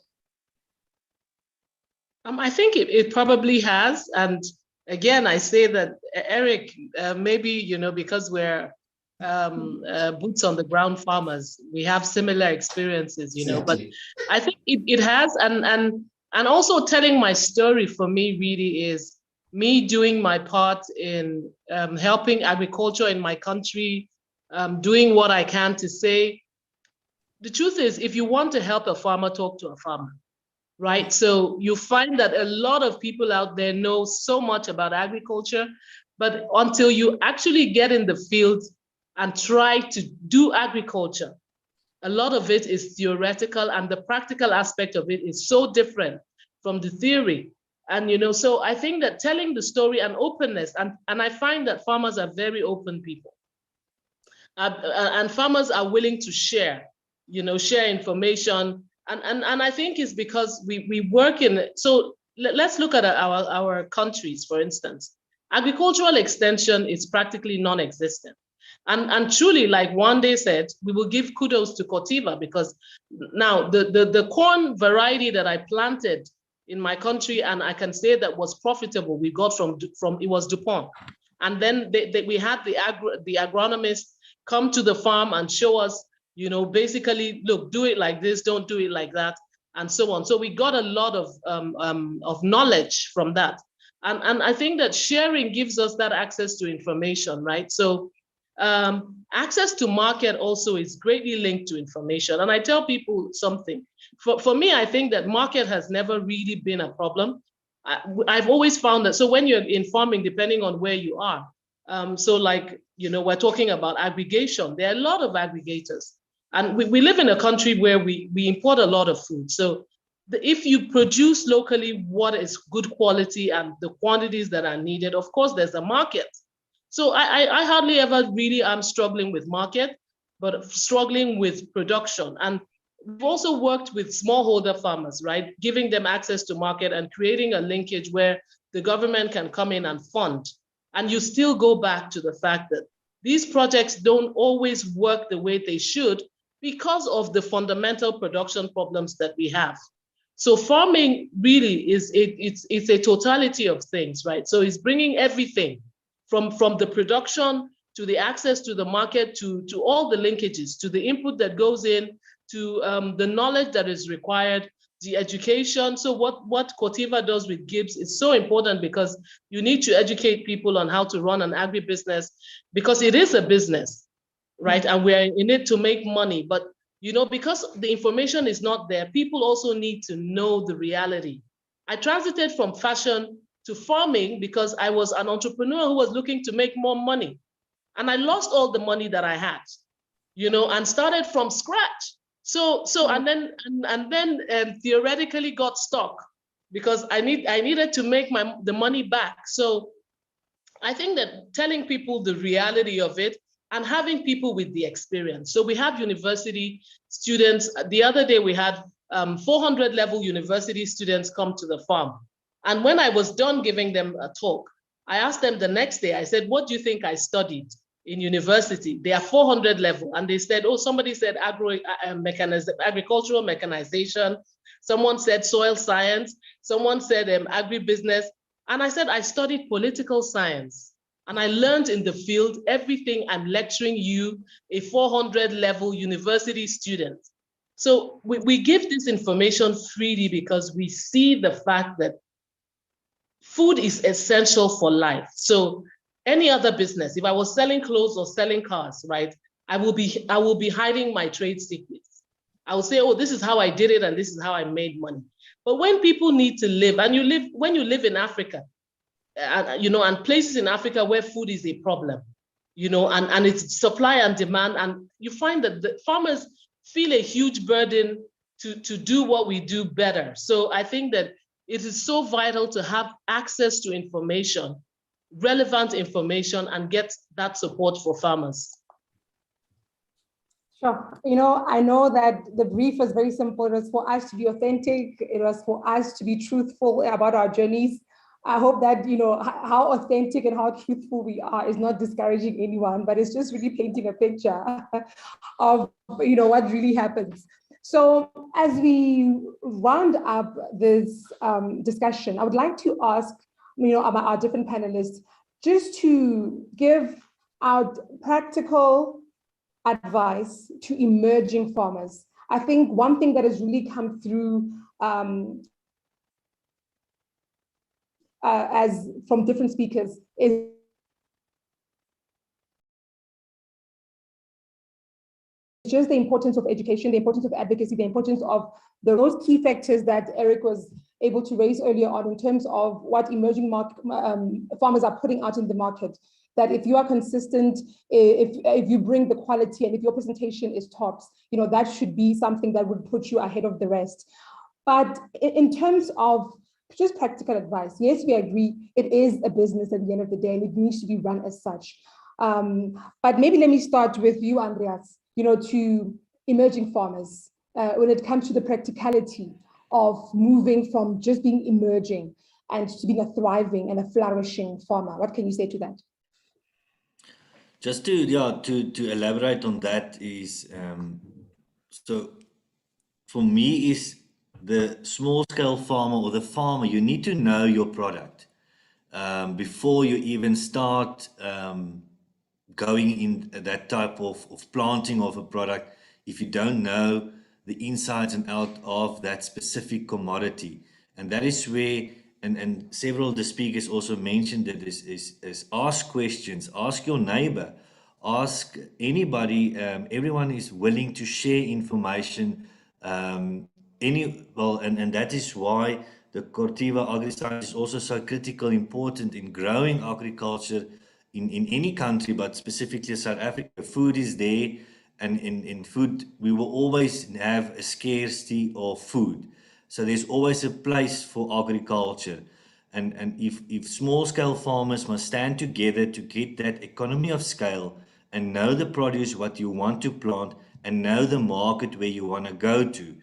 I think it probably has. And again, I say that, Eric, maybe, because we're boots on the ground farmers, we have similar experiences, but I think it has. And also telling my story for me really is me doing my part in helping agriculture in my country, doing what I can to say, the truth is, if you want to help a farmer, talk to a farmer. Right? So you find that a lot of people out there know so much about agriculture, but until you actually get in the field and try to do agriculture, a lot of it is theoretical, and the practical aspect of it is so different from the theory And, you know, so I think that telling the story and openness, and I find that farmers are very open people. And farmers are willing to share, you know, share information. And I think it's because we work in, so let's look at our countries, for instance. Agricultural extension is practically non-existent. And truly, like Wande said, we will give kudos to Corteva, because now the corn variety that I planted in my country, and I can say that was profitable, we got from it was DuPont. And then we had the agronomists come to the farm and show us, you know, basically, look, do it like this, don't do it like that, and so on. So we got a lot of knowledge from that. And I think that sharing gives us that access to information, right? So access to market also is greatly linked to information. And I tell people something. For me, I think that market has never really been a problem. I've always found that, so when you're in farming, depending on where you are, so like, you know, we're talking about aggregation. There are a lot of aggregators. And we live in a country where we import a lot of food. So if you produce locally what is good quality and the quantities that are needed, of course, there's a market. So I hardly ever really am struggling with market, but struggling with production. And we've also worked with smallholder farmers, right? Giving them access to market and creating a linkage where the government can come in and fund. And you still go back to the fact that these projects don't always work the way they should because of the fundamental production problems that we have. So farming really is, it's a totality of things, right? So it's bringing everything from the production to the access to the market, to all the linkages, to the input that goes in, to the knowledge that is required, the education. So what Corteva does with GIBS is so important, because you need to educate people on how to run an agribusiness, because it is a business, right? And we're in it to make money. But, you know, because the information is not there, people also need to know the reality. I transited from fashion to farming because I was an entrepreneur who was looking to make more money. And I lost all the money that I had, you know, and started from scratch. So and then theoretically got stuck because I needed to make the money back. So I think that telling people the reality of it and having people with the experience. So we have university students. The other day we had 400 level university students come to the farm. And when I was done giving them a talk, I asked them the next day, I said, what do you think I studied in university? They are 400 level. And they said, oh, somebody said agricultural mechanization. Someone said soil science. Someone said agribusiness. And I said, I studied political science. And I learned in the field everything I'm lecturing you, a 400 level university student. So we give this information freely because we see the fact that food is essential for life. So any other business, if I was selling clothes or selling cars, right, I will be hiding my trade secrets. I will say, oh, this is how I did it and this is how I made money. But when people need to live, and when you live in Africa, you know, and places in Africa where food is a problem, you know, and it's supply and demand, and you find that the farmers feel a huge burden to do what we do better. So I think that it is so vital to have access to information, relevant information, and get that support for farmers.
Sure. You know, I know that the brief was very simple. It was for us to be authentic. It was for us to be truthful about our journeys. I hope that, you know, how authentic and how truthful we are is not discouraging anyone, but it's just really painting a picture of, you know, what really happens. So as we round up this discussion, I would like to ask, you know, our different panelists just to give out practical advice to emerging farmers. I think one thing that has really come through as from different speakers is just the importance of education, the importance of advocacy, the importance of those key factors that Eric was able to raise earlier on in terms of what emerging farmers are putting out in the market. That if you are consistent, if you bring the quality, and if your presentation is tops, you know, that should be something that would put you ahead of the rest. But in terms of just practical advice. Yes, we agree it is a business at the end of the day and it needs to be run as such. But maybe let me start with you, Andreas, to emerging farmers when it comes to the practicality of moving from just being emerging and to being a thriving and a flourishing farmer. What can you say to that?
Just to elaborate on that is, so for me is the small scale farmer or the farmer, you need to know your product before you even start going in that type of planting of a product. If you don't know the insides and out of that specific commodity, and that is where, and several of the speakers also mentioned that is ask questions, ask your neighbor, ask anybody. Everyone is willing to share information. And that is why the Corteva Agriscience is also so critical, important in growing agriculture in any country, but specifically South Africa. Food is there, and in food we will always have a scarcity of food. So there's always a place for agriculture. And if small scale farmers must stand together to get that economy of scale and know the produce, what you want to plant, and know the market where you want to go to.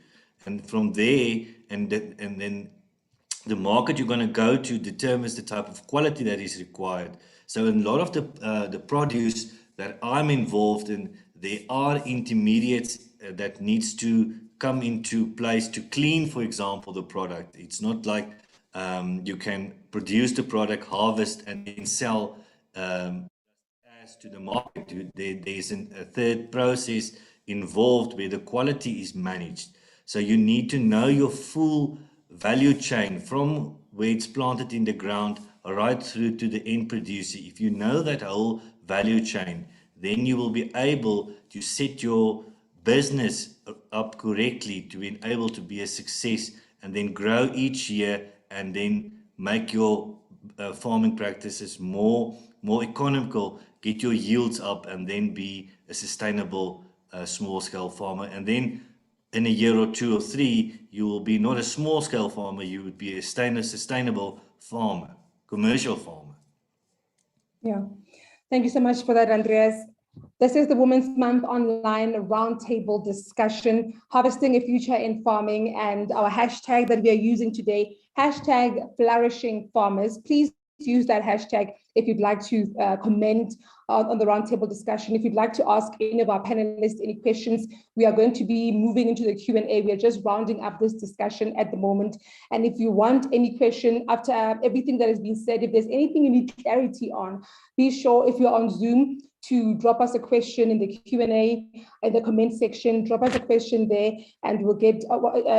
And from there, and then the market you're going to go to determines the type of quality that is required. So in a lot of the produce that I'm involved in, there are intermediates that needs to come into place to clean, for example, the product. It's not like you can produce the product, harvest, and then sell as to the market. There's a third process involved where the quality is managed. So you need to know your full value chain from where it's planted in the ground right through to the end producer. If you know that whole value chain, then you will be able to set your business up correctly to be able to be a success, and then grow each year, and then make your farming practices more economical, get your yields up, and then be a sustainable small scale farmer. And then in a year or two or three, you will be not a small scale farmer, you would be a sustainable farmer, commercial farmer.
Yeah, thank you so much for that, Andreas. This is the Women's Month online roundtable discussion, harvesting a future in farming, and our hashtag that we are using today, hashtag flourishing farmers. Please use that hashtag if you'd like to comment on the roundtable discussion. If you'd like to ask any of our panelists any questions, we are going to be moving into the Q&A. We are just rounding up this discussion at the moment. And if you want any question after everything that has been said, if there's anything you need clarity on, be sure if you're on Zoom to drop us a question in the Q&A, in the comment section, drop us a question there, and we'll get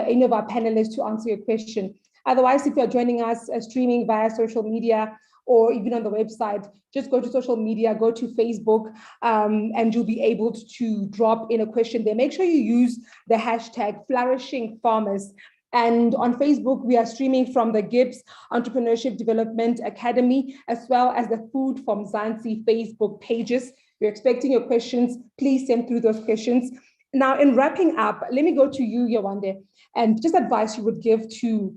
any of our panelists to answer your question. Otherwise, if you're joining us streaming via social media or even on the website, just go to social media, go to Facebook, and you'll be able to drop in a question there. Make sure you use the hashtag Flourishing Farmers. And on Facebook, we are streaming from the GIBS Entrepreneurship Development Academy, as well as the Food from Mzansi Facebook pages. We're expecting your questions. Please send through those questions. Now, in wrapping up, let me go to you, Yewande, and just advice you would give to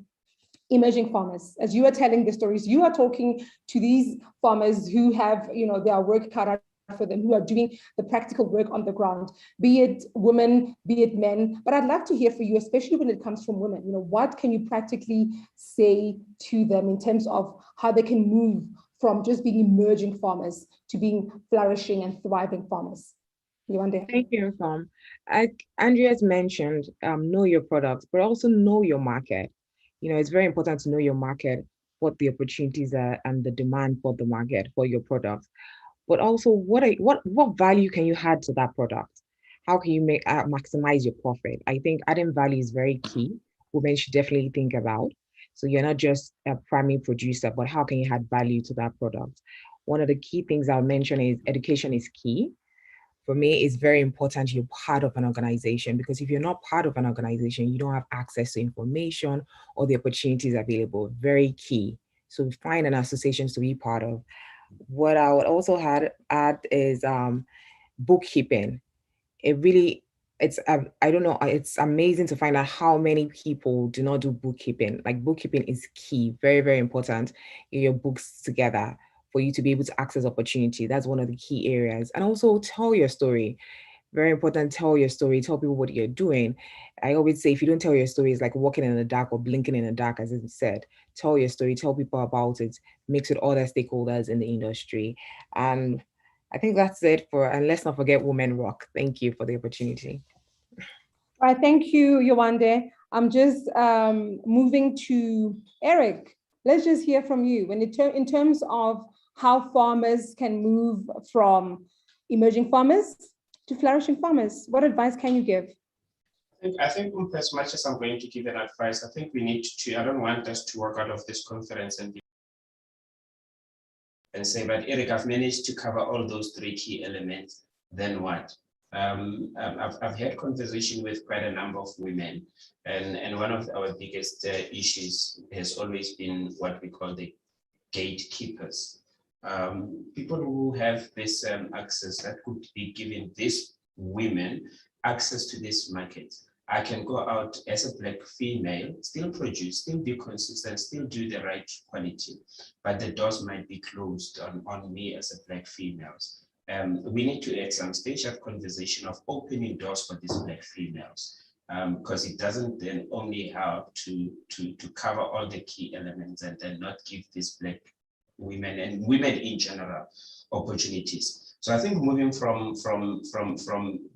emerging farmers. As you are telling the stories, you are talking to these farmers who have, their work cut out for them, who are doing the practical work on the ground, be it women, be it men. But I'd love to hear from you, especially when it comes from women. What can you practically say to them in terms of how they can move from just being emerging farmers to being flourishing and thriving farmers?
Thank you, Tom. Andrea's mentioned know your products, but also know your market. It's very important to know your market, what the opportunities are, and the demand for the market for your products. But also, what value can you add to that product? How can you maximize your profit? I think adding value is very key. Women should definitely think about. So you're not just a primary producer, but how can you add value to that product? One of the key things I'll mention is education is key. For me, it's very important you're part of an organization, because if you're not part of an organization, you don't have access to information or the opportunities available. Very key. So find an association to be part of. What I would also add is bookkeeping. It really it's I don't know, it's amazing to find out how many people do not do bookkeeping. Like bookkeeping is key, very, very important in your books together for you to be able to access opportunity. That's one of the key areas. And also tell your story. Very important, tell your story, tell people what you're doing. I always say if you don't tell your story, it's like walking in the dark or blinking in the dark, as it said. Tell your story, tell people about it, mix with other stakeholders in the industry. And I think that's it and let's not forget Women Rock. Thank you for the opportunity.
All right, thank you, Yewande. I'm just moving to Eric. Let's just hear from you. In terms of how farmers can move from emerging farmers to flourishing farmers, what advice can you give?
I think as much as I'm going to give an advice, I think we need to, I don't want us to walk out of this conference and say, but Eric, I've managed to cover all those 3 key elements, then what? I've had conversation with quite a number of women, and one of our biggest issues has always been what we call the gatekeepers. People who have this access that could be giving these women access to this market. I can go out as a Black female, still produce, still be consistent, still do the right quality, but the doors might be closed on me as a Black females. We need to at some stage have conversation of opening doors for these Black females, because it doesn't then only help to cover all the key elements and then not give these Black women and women in general opportunities. So I think moving from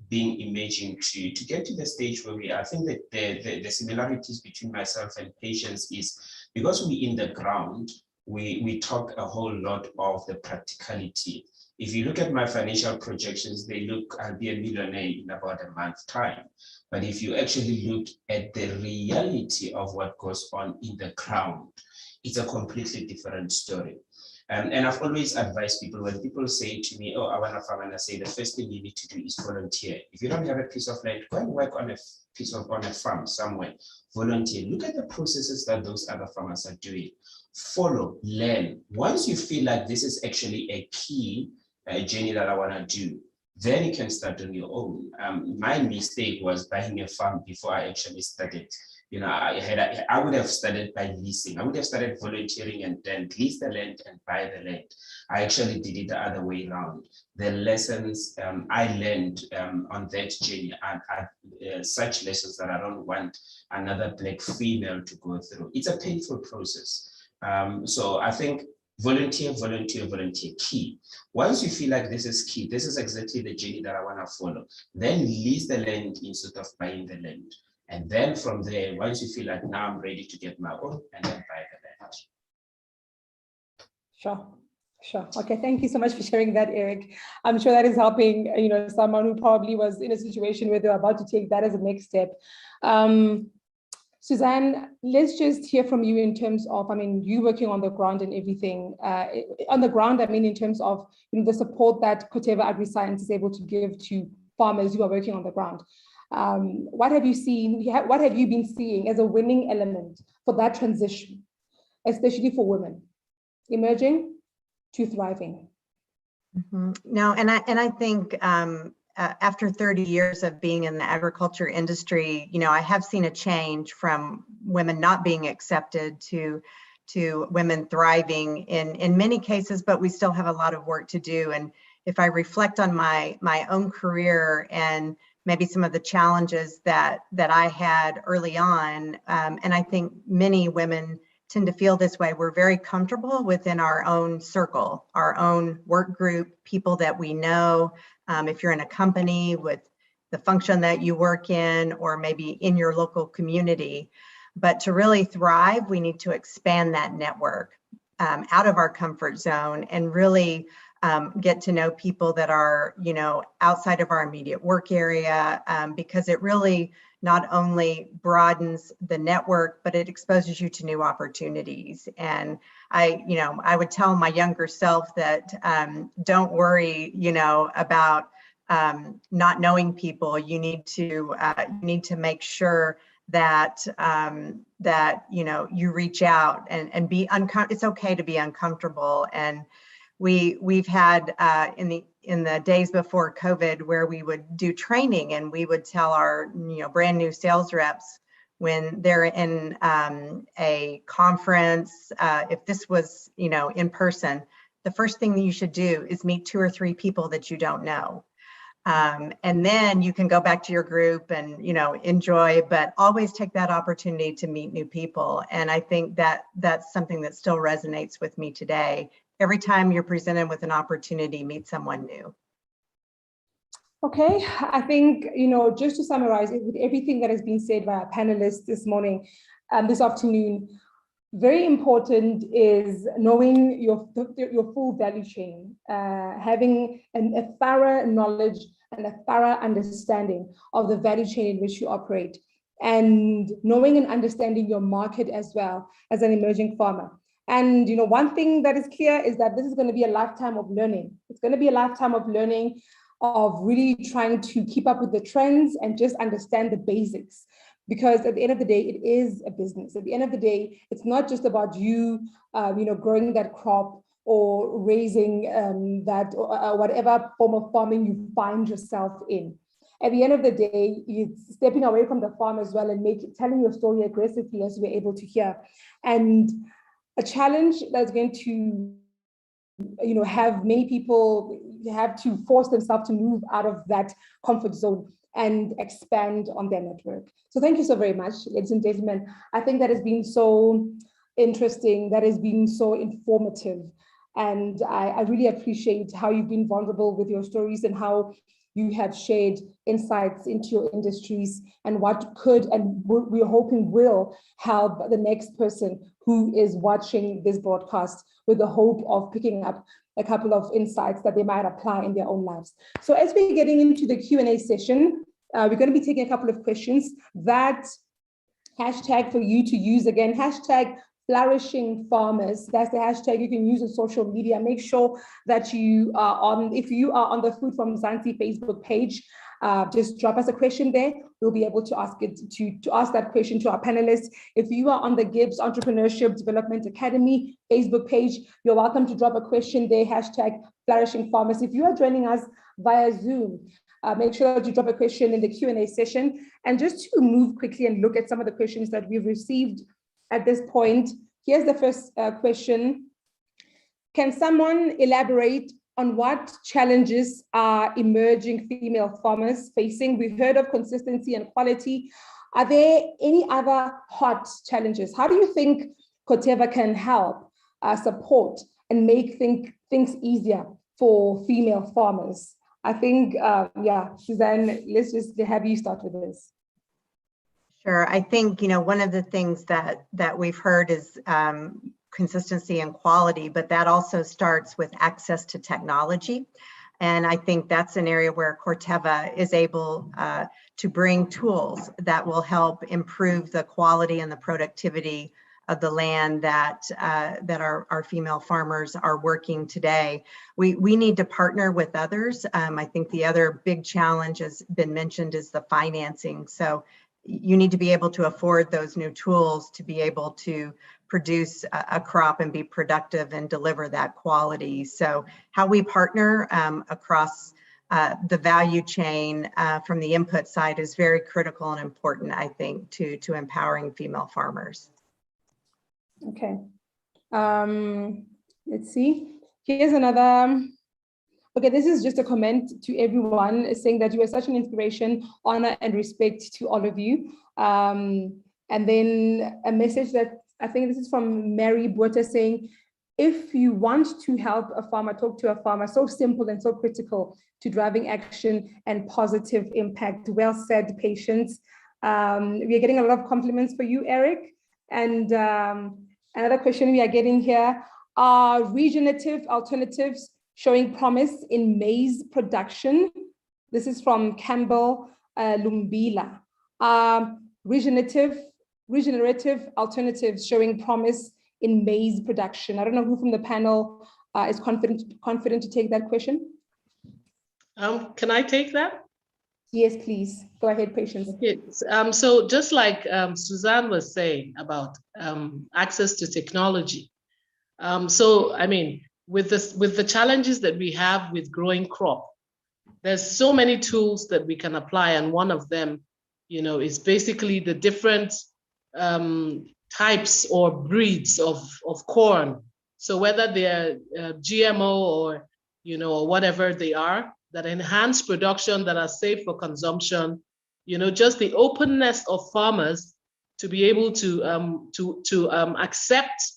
being emerging to get to the stage where we are, I think that the similarities between myself and Patience is because we're in the ground, we talk a whole lot of the practicality. If you look at my financial projections, they look, I'll be a millionaire in about a month's time. But if you actually look at the reality of what goes on in the ground, it's a completely different story. And I've always advised people when people say to me, oh, I want to farm, and I say the first thing you need to do is volunteer. If you don't have a piece of land, go and work on a farm somewhere. Volunteer. Look at the processes that those other farmers are doing. Follow, learn. Once you feel like this is actually a key journey that I want to do, then you can start on your own. My mistake was buying a farm before I actually started. You know, I would have started by leasing. I would have started volunteering and then lease the land and buy the land. I actually did it the other way around. The lessons I learned on that journey are such lessons that I don't want another Black female to go through. It's a painful process. So I think volunteer, key. Once you feel like this is key, this is exactly the journey that I want to follow, then lease the land instead of buying the land. And then from there, once you feel like now I'm ready to get my own, and then buy the land.
Sure. Okay, thank you so much for sharing that, Eric. I'm sure that is helping, someone who probably was in a situation where they're about to take that as a next step. Suzanne, let's just hear from you in terms of, you working on the ground and everything. On the ground, in terms of the support that Corteva Agriscience is able to give to farmers who are working on the ground. What have you seen? What have you been seeing as a winning element for that transition, especially for women, emerging to thriving?
Mm-hmm. No, and I think after 30 years of being in the agriculture industry, I have seen a change from women not being accepted to women thriving in many cases, but we still have a lot of work to do. And if I reflect on my own career and maybe some of the challenges that I had early on, and I think many women tend to feel this way. We're very comfortable within our own circle, our own work group, people that we know. If you're in a company with the function that you work in, or maybe in your local community. But to really thrive, we need to expand that network out of our comfort zone and really get to know people that are, outside of our immediate work area, because it really not only broadens the network, but it exposes you to new opportunities. And I would tell my younger self that don't worry, about not knowing people. You need to make sure that you reach out and be uncomfortable. It's okay to be uncomfortable. And we've had in in the days before COVID, where we would do training and we would tell our brand new sales reps when they're in a conference, if this was in person, the first thing that you should do is meet 2 or 3 people that you don't know. And then you can go back to your group and enjoy, but always take that opportunity to meet new people. And I think that that's something that still resonates with me today. Every time you're presented with an opportunity, meet someone new.
Okay, I think, just to summarize it, with everything that has been said by our panelists this morning, this afternoon, very important is knowing your full value chain, having a thorough knowledge and a thorough understanding of the value chain in which you operate, and knowing and understanding your market as well as an emerging farmer. And one thing that is clear is that this is going to be a lifetime of learning. It's going to be a lifetime of learning, of really trying to keep up with the trends and just understand the basics. Because at the end of the day, it is a business. At the end of the day, it's not just about you, growing that crop or raising that or whatever form of farming you find yourself in. At the end of the day, it's stepping away from the farm as well and telling your story aggressively, as we're able to hear. And a challenge that's going to have many people have to force themselves to move out of that comfort zone and expand on their network. So thank you so very much, ladies and gentlemen. I think that has been so interesting, that has been so informative. And I really appreciate how you've been vulnerable with your stories and how you have shared insights into your industries and what could and we're hoping will help the next person who is watching this broadcast, with the hope of picking up a couple of insights that they might apply in their own lives. So as we're getting into the Q&A session, we're going to be taking a couple of questions. That hashtag for you to use again, hashtag Flourishing Farmers. That's the hashtag you can use on social media. Make sure that you are on, if you are on the Food from Mzansi Facebook page, just drop us a question there. We'll be able to ask that question to our panelists. If you are on the GIBS Entrepreneurship Development Academy Facebook page, you're welcome to drop a question there, hashtag Flourishing Farmers. If you are joining us via Zoom, make sure that you drop a question in the Q&A session. And just to move quickly and look at some of the questions that we've received at this point, here's the first question. Can someone elaborate on what challenges are emerging female farmers facing? We've heard of consistency and quality. Are there any other hot challenges? How do you think Corteva can help support and make things easier for female farmers? I think, Suzanne, let's just have you start with this.
Sure. I think, one of the things that we've heard is consistency and quality, but that also starts with access to technology. And I think that's an area where Corteva is able to bring tools that will help improve the quality and the productivity of the land that our female farmers are working today. We need to partner with others. I think the other big challenge has been mentioned is the financing. So you need to be able to afford those new tools to be able to produce a crop and be productive and deliver that quality. So how we partner across the value chain from the input side is very critical and important, I think, to empowering female farmers.
Okay. Let's see. Here's another. Okay, this is just a comment to everyone saying that you are such an inspiration, honor, and respect to all of you. And then a message that I think this is from Mary Buerta saying, if you want to help a farmer, talk to a farmer, so simple and so critical to driving action and positive impact. Well said, Patience. We are getting a lot of compliments for you, Eric. And another question we are getting here, are regenerative alternatives showing promise in maize production? This is from Campbell Lumbila. Regenerative alternatives showing promise in maize production. I don't know who from the panel is confident to take that question.
Can I take that?
Yes, please. Go ahead, Patience.
Okay. So just like Suzanne was saying about access to technology. So, I mean, with the challenges that we have with growing crop, there's so many tools that we can apply, and one of them, is basically the different types or breeds of corn. So whether they're GMO or or whatever they are, that enhance production, that are safe for consumption, just the openness of farmers to be able to accept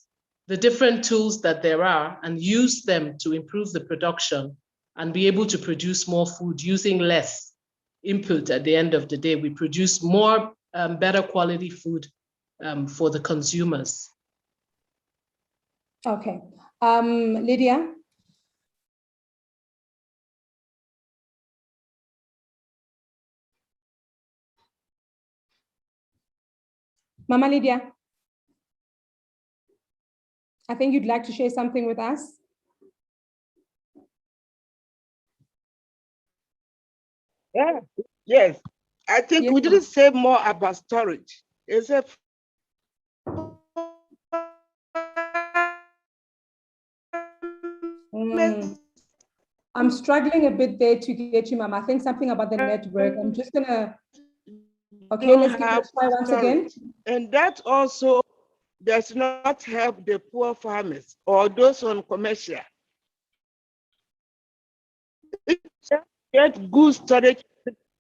the different tools that there are and use them to improve the production and be able to produce more food using less input. At the end of the day, we produce more better quality food for the consumers.
Okay. Lydia? Mama Lydia? I think you'd like to share something with us.
Yeah. Yes. I think we didn't say more about storage. Is it?
I'm struggling a bit there to get you, Mama. I think something about the network. I'm just gonna. Okay, let's give it a try once again.
And that also does not help the poor farmers or those on commercial. Get good storage.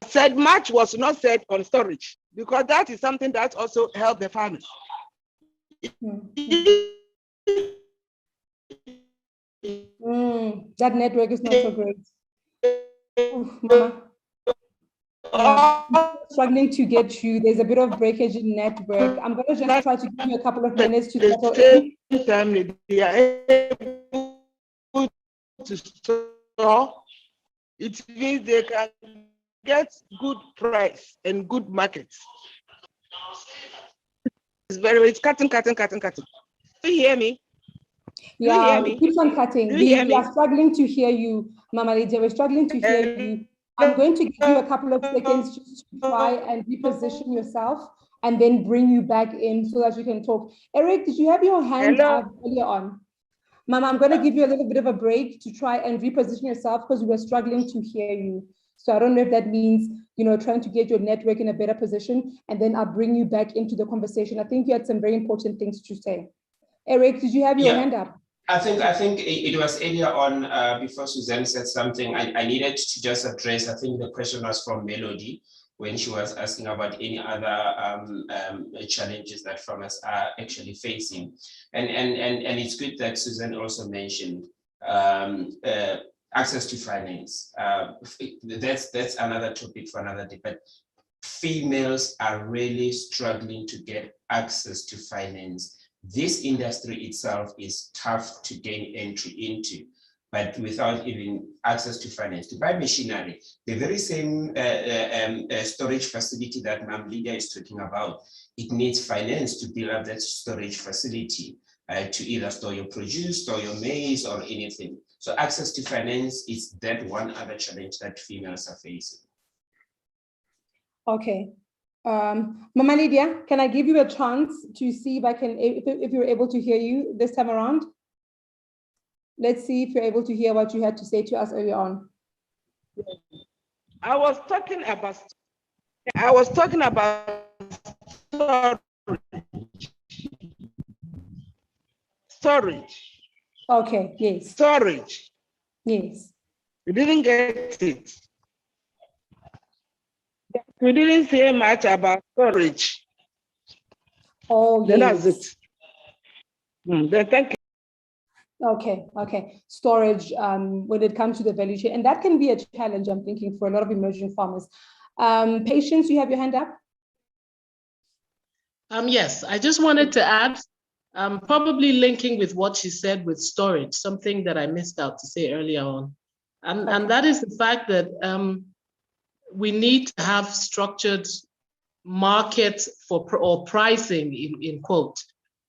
Said much was not said on storage, because that is something that also helps the farmers.
That network is not so great. Oof, Mama. I'm struggling to get you. There's a bit of breakage in network. I'm going to just try to give you a couple of minutes to settle in.
They are able to store. It means they can get good price and good markets. It's cutting. Do you hear me?
Yeah, it keeps on cutting. We are struggling to hear you, Mama Lydia. We're struggling to hear you. I'm going to give you a couple of seconds just to try and reposition yourself and then bring you back in so that you can talk. Eric, did you have your hand up earlier on? Mama, I'm going to give you a little bit of a break to try and reposition yourself because we were struggling to hear you. So I don't know if that means, trying to get your network in a better position, and then I'll bring you back into the conversation. I think you had some very important things to say. Eric, did you have your hand up?
I think it was earlier on before Suzanne said something. I needed to just address. I think the question was from Melody when she was asking about any other challenges that farmers are actually facing, and it's good that Suzanne also mentioned access to finance. That's another topic for another day. But females are really struggling to get access to finance. This industry itself is tough to gain entry into, but without even access to finance. To buy machinery, the very same storage facility that Ma'am Lydia is talking about, it needs finance to build up that storage facility to either store your produce, store your maize, or anything. So access to finance is that one other challenge that females are facing.
Okay. Mama Lydia, can I give you a chance to see if I can, if you're able to hear you this time around? Let's see if you're able to hear what you had to say to us earlier on.
I was talking about storage.
Okay, yes.
Storage.
Yes.
You didn't get it. We didn't say much about storage.
Oh,
then
yes.
That's it. Then thank you.
Okay. Storage when it comes to the value chain, and that can be a challenge, I'm thinking, for a lot of emerging farmers. Patience, you have your hand up?
Yes, I just wanted to add, probably linking with what she said with storage, something that I missed out to say earlier on. And that is the fact that we need to have structured markets or pricing in quote.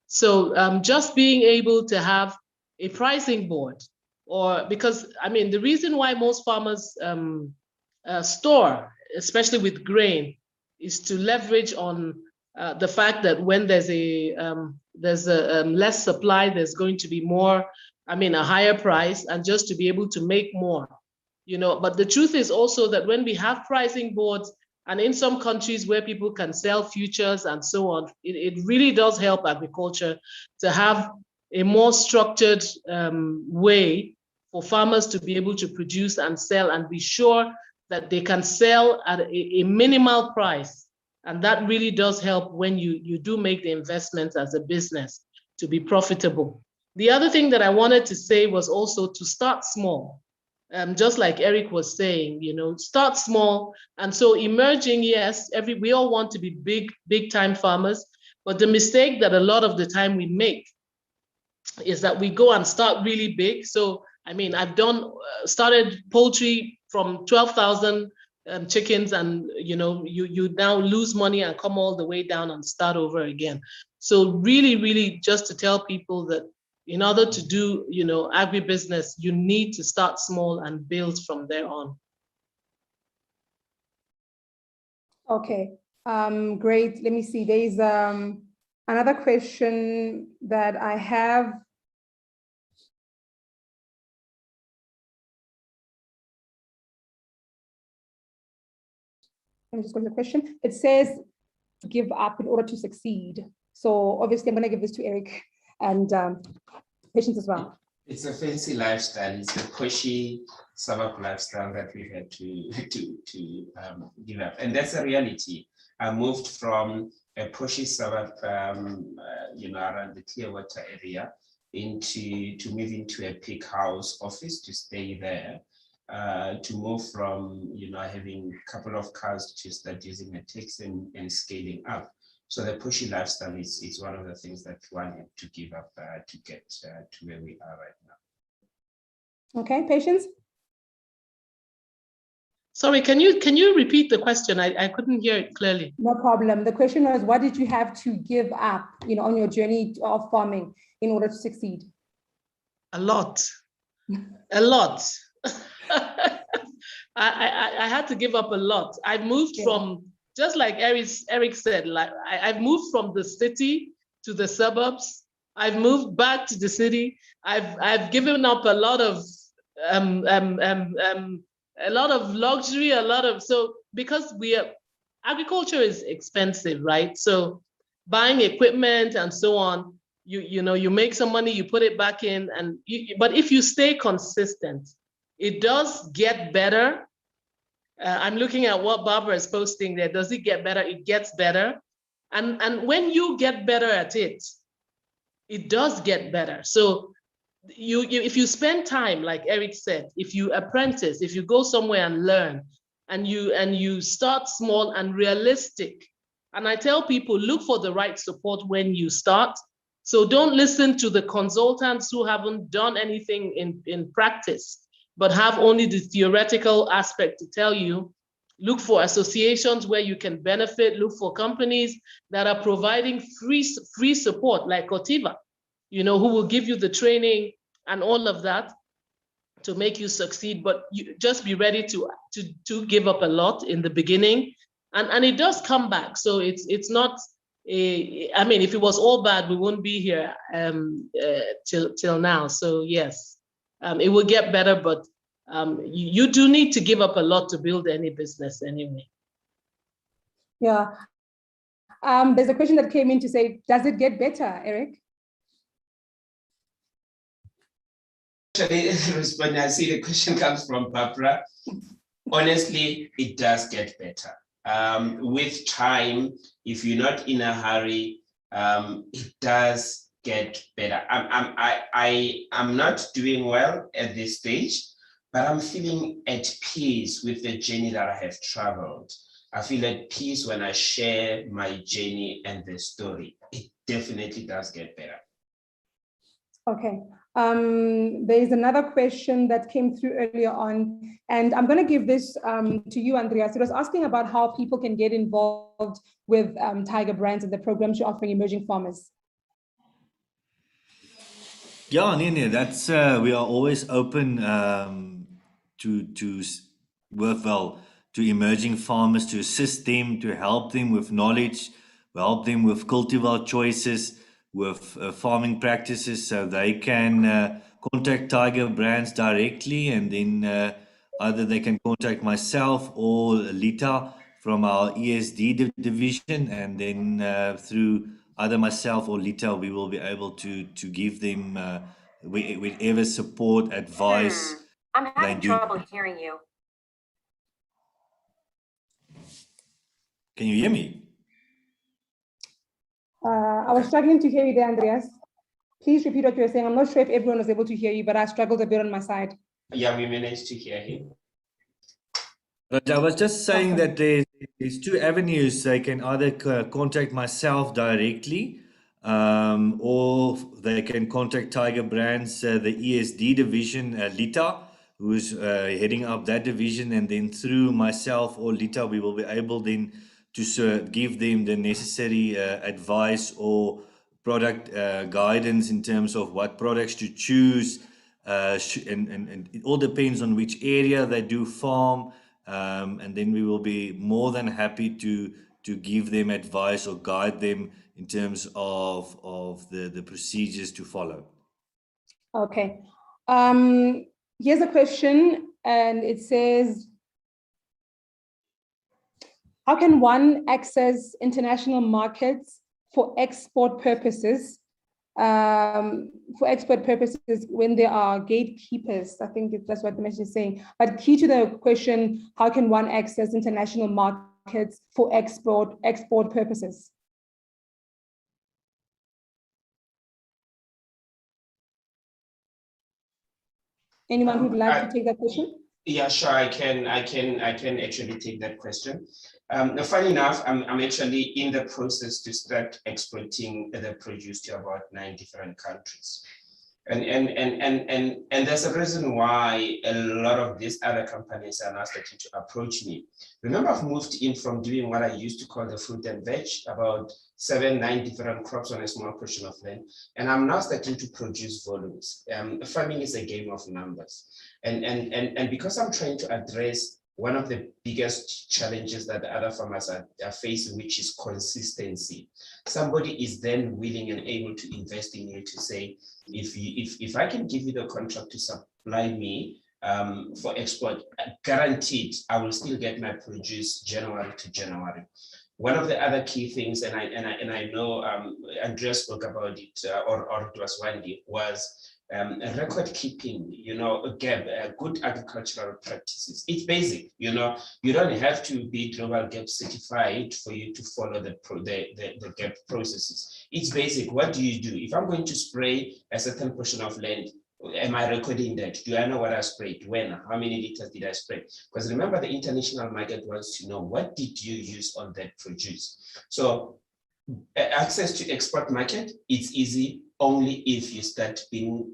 So just being able to have a pricing board, or because I mean, the reason why most farmers store, especially with grain, is to leverage on the fact that when there's a less supply, there's going to be more a higher price, and just to be able to make more, But the truth is also that when we have pricing boards, and in some countries where people can sell futures and so on, it really does help agriculture to have a more structured way for farmers to be able to produce and sell and be sure that they can sell at a minimal price. And that really does help when you do make the investments as a business to be profitable. The other thing that I wanted to say was also to start small. Just like Eric was saying, start small. And so emerging, yes, we all want to be big time farmers, but the mistake that a lot of the time we make is that we go and start really big. So, I've started poultry from 12,000 chickens, and you now lose money and come all the way down and start over again. So really, really just to tell people that in order to do, agribusiness, you need to start small and build from there on.
Okay, great. Let me see. There's another question that I have. Let me just go to the question. It says, give up in order to succeed. So obviously I'm going to give this to Eric and Patience as well.
It's a fancy lifestyle. It's a pushy suburb lifestyle that we had to give up. And that's a reality. I moved from a pushy suburb, around the Clearwater area to move into a pig house office to stay there. To move from, having a couple of cars to start using a taxi and scaling up. So the pushy lifestyle is one of the things that one had to give up to get to where we are right now.
Okay, Patience?
Sorry, can you repeat the question? I couldn't hear it clearly.
No problem. The question was, what did you have to give up, on your journey of farming in order to succeed?
A lot. A lot. I had to give up a lot. I moved from, just like Eric said, like I've moved from the city to the suburbs. I've moved back to the city. I've given up a lot of luxury, because agriculture is expensive, right? So buying equipment and so on, you make some money, you put it back in, but if you stay consistent, it does get better. I'm looking at what Barbara is posting there. Does it get better? It gets better. And when you get better at it, it does get better. So if you spend time, like Eric said, if you apprentice, if you go somewhere and learn, and you start small and realistic. And I tell people, look for the right support when you start. So don't listen to the consultants who haven't done anything in practice, but have only the theoretical aspect to tell you. Look for associations where you can benefit. Look for companies that are providing free support, like Corteva, who will give you the training and all of that to make you succeed. But you just be ready to give up a lot in the beginning, and it does come back. So it's not if it was all bad, we wouldn't be here till now. So yes, it will get better, but you do need to give up a lot to build any business anyway.
Yeah. There's a question that came in to say, does it get better, Eric?
Actually, responding, I see the question comes from Barbara. Honestly, it does get better. With time, if you're not in a hurry, it does get better. I'm not doing well at this stage, but I'm feeling at peace with the journey that I have traveled. I feel at peace when I share my journey and the story. It definitely does get better.
Okay. There is another question that came through earlier on, and I'm going to give this to you, Andreas. It was asking about how people can get involved with Tiger Brands and the programs you're offering emerging farmers.
Yeah, Nene, that's we are always open to work well to emerging farmers, to assist them, to help them with knowledge, help them with cultivar choices, with farming practices, so they can contact Tiger Brands directly, and then either they can contact myself or Lita from our ESD division, and then through either myself or Lita, we will be able to give them whatever support, advice.
I'm having trouble hearing you.
Can you hear me?
I was struggling to hear you there, Andreas. Please repeat what you were saying. I'm not sure if everyone was able to hear you, but I struggled a bit on my side.
Yeah, we managed to hear him.
But I was just saying that there's two avenues. They can either contact myself directly, or they can contact Tiger Brands, the ESD division, Lita, who's heading up that division, and then through myself or Lita, we will be able then to give them the necessary advice or product guidance in terms of what products to choose, and it all depends on which area they do farm, and then we will be more than happy to give them advice or guide them in terms of the procedures to follow.
Okay. Here's a question, and it says, how can one access international markets for export purposes? When there are gatekeepers? I think that's what the message is saying. But key to the question, how can one access international markets for export purposes? Anyone who'd like to take that question?
Yeah, sure. I can actually take that question. Funny enough, I'm actually in the process to start exporting the produce to about 9 different countries. And there's a reason why a lot of these other companies are now starting to approach me. Remember, I've moved in from doing what I used to call the fruit and veg, about 7-9 different crops on a small portion of land. And I'm now starting to produce volumes. Farming is a game of numbers. And because I'm trying to address one of the biggest challenges that the other farmers are facing, which is consistency. Somebody is then willing and able to invest in you to say, if I can give you the contract to supply me for export, guaranteed, I will still get my produce January to January. One of the other key things, and I know Andrea spoke about it, or it was Wendy, was record keeping, GIBS, good agricultural practices. It's basic, you don't have to be global GIBS certified for you to follow the GIBS processes. It's basic. What do you do? If I'm going to spray a certain portion of land, am I recording that? Do I know what I sprayed? When? How many liters did I spray? Because remember, the international market wants to know, what did you use on that produce? So access to export market, it's easy only if you start being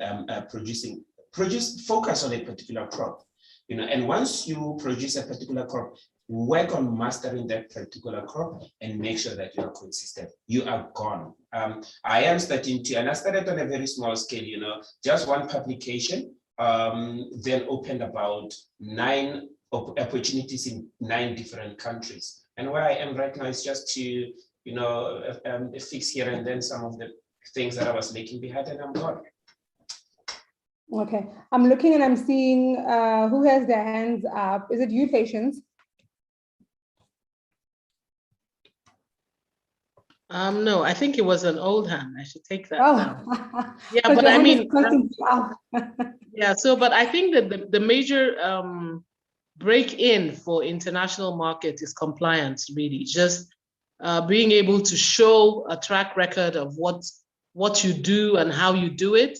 focus on a particular crop, and once you produce a particular crop, work on mastering that particular crop and make sure that you are consistent. You are gone. I am starting to, and I started on a very small scale, just one publication, then opened about 9 opportunities in 9 different countries. And where I am right now is just to, fix here and then some of the things that I was making behind, and I'm gone.
Okay, I'm looking and I'm seeing who has their hands up. Is it you, Patience?
No, I think it was an old hand. I should take that down. Yeah,
so
but I mean,
yeah.
So, but I think that the major break-in for international market is compliance. Really, just being able to show a track record of what you do and how you do it,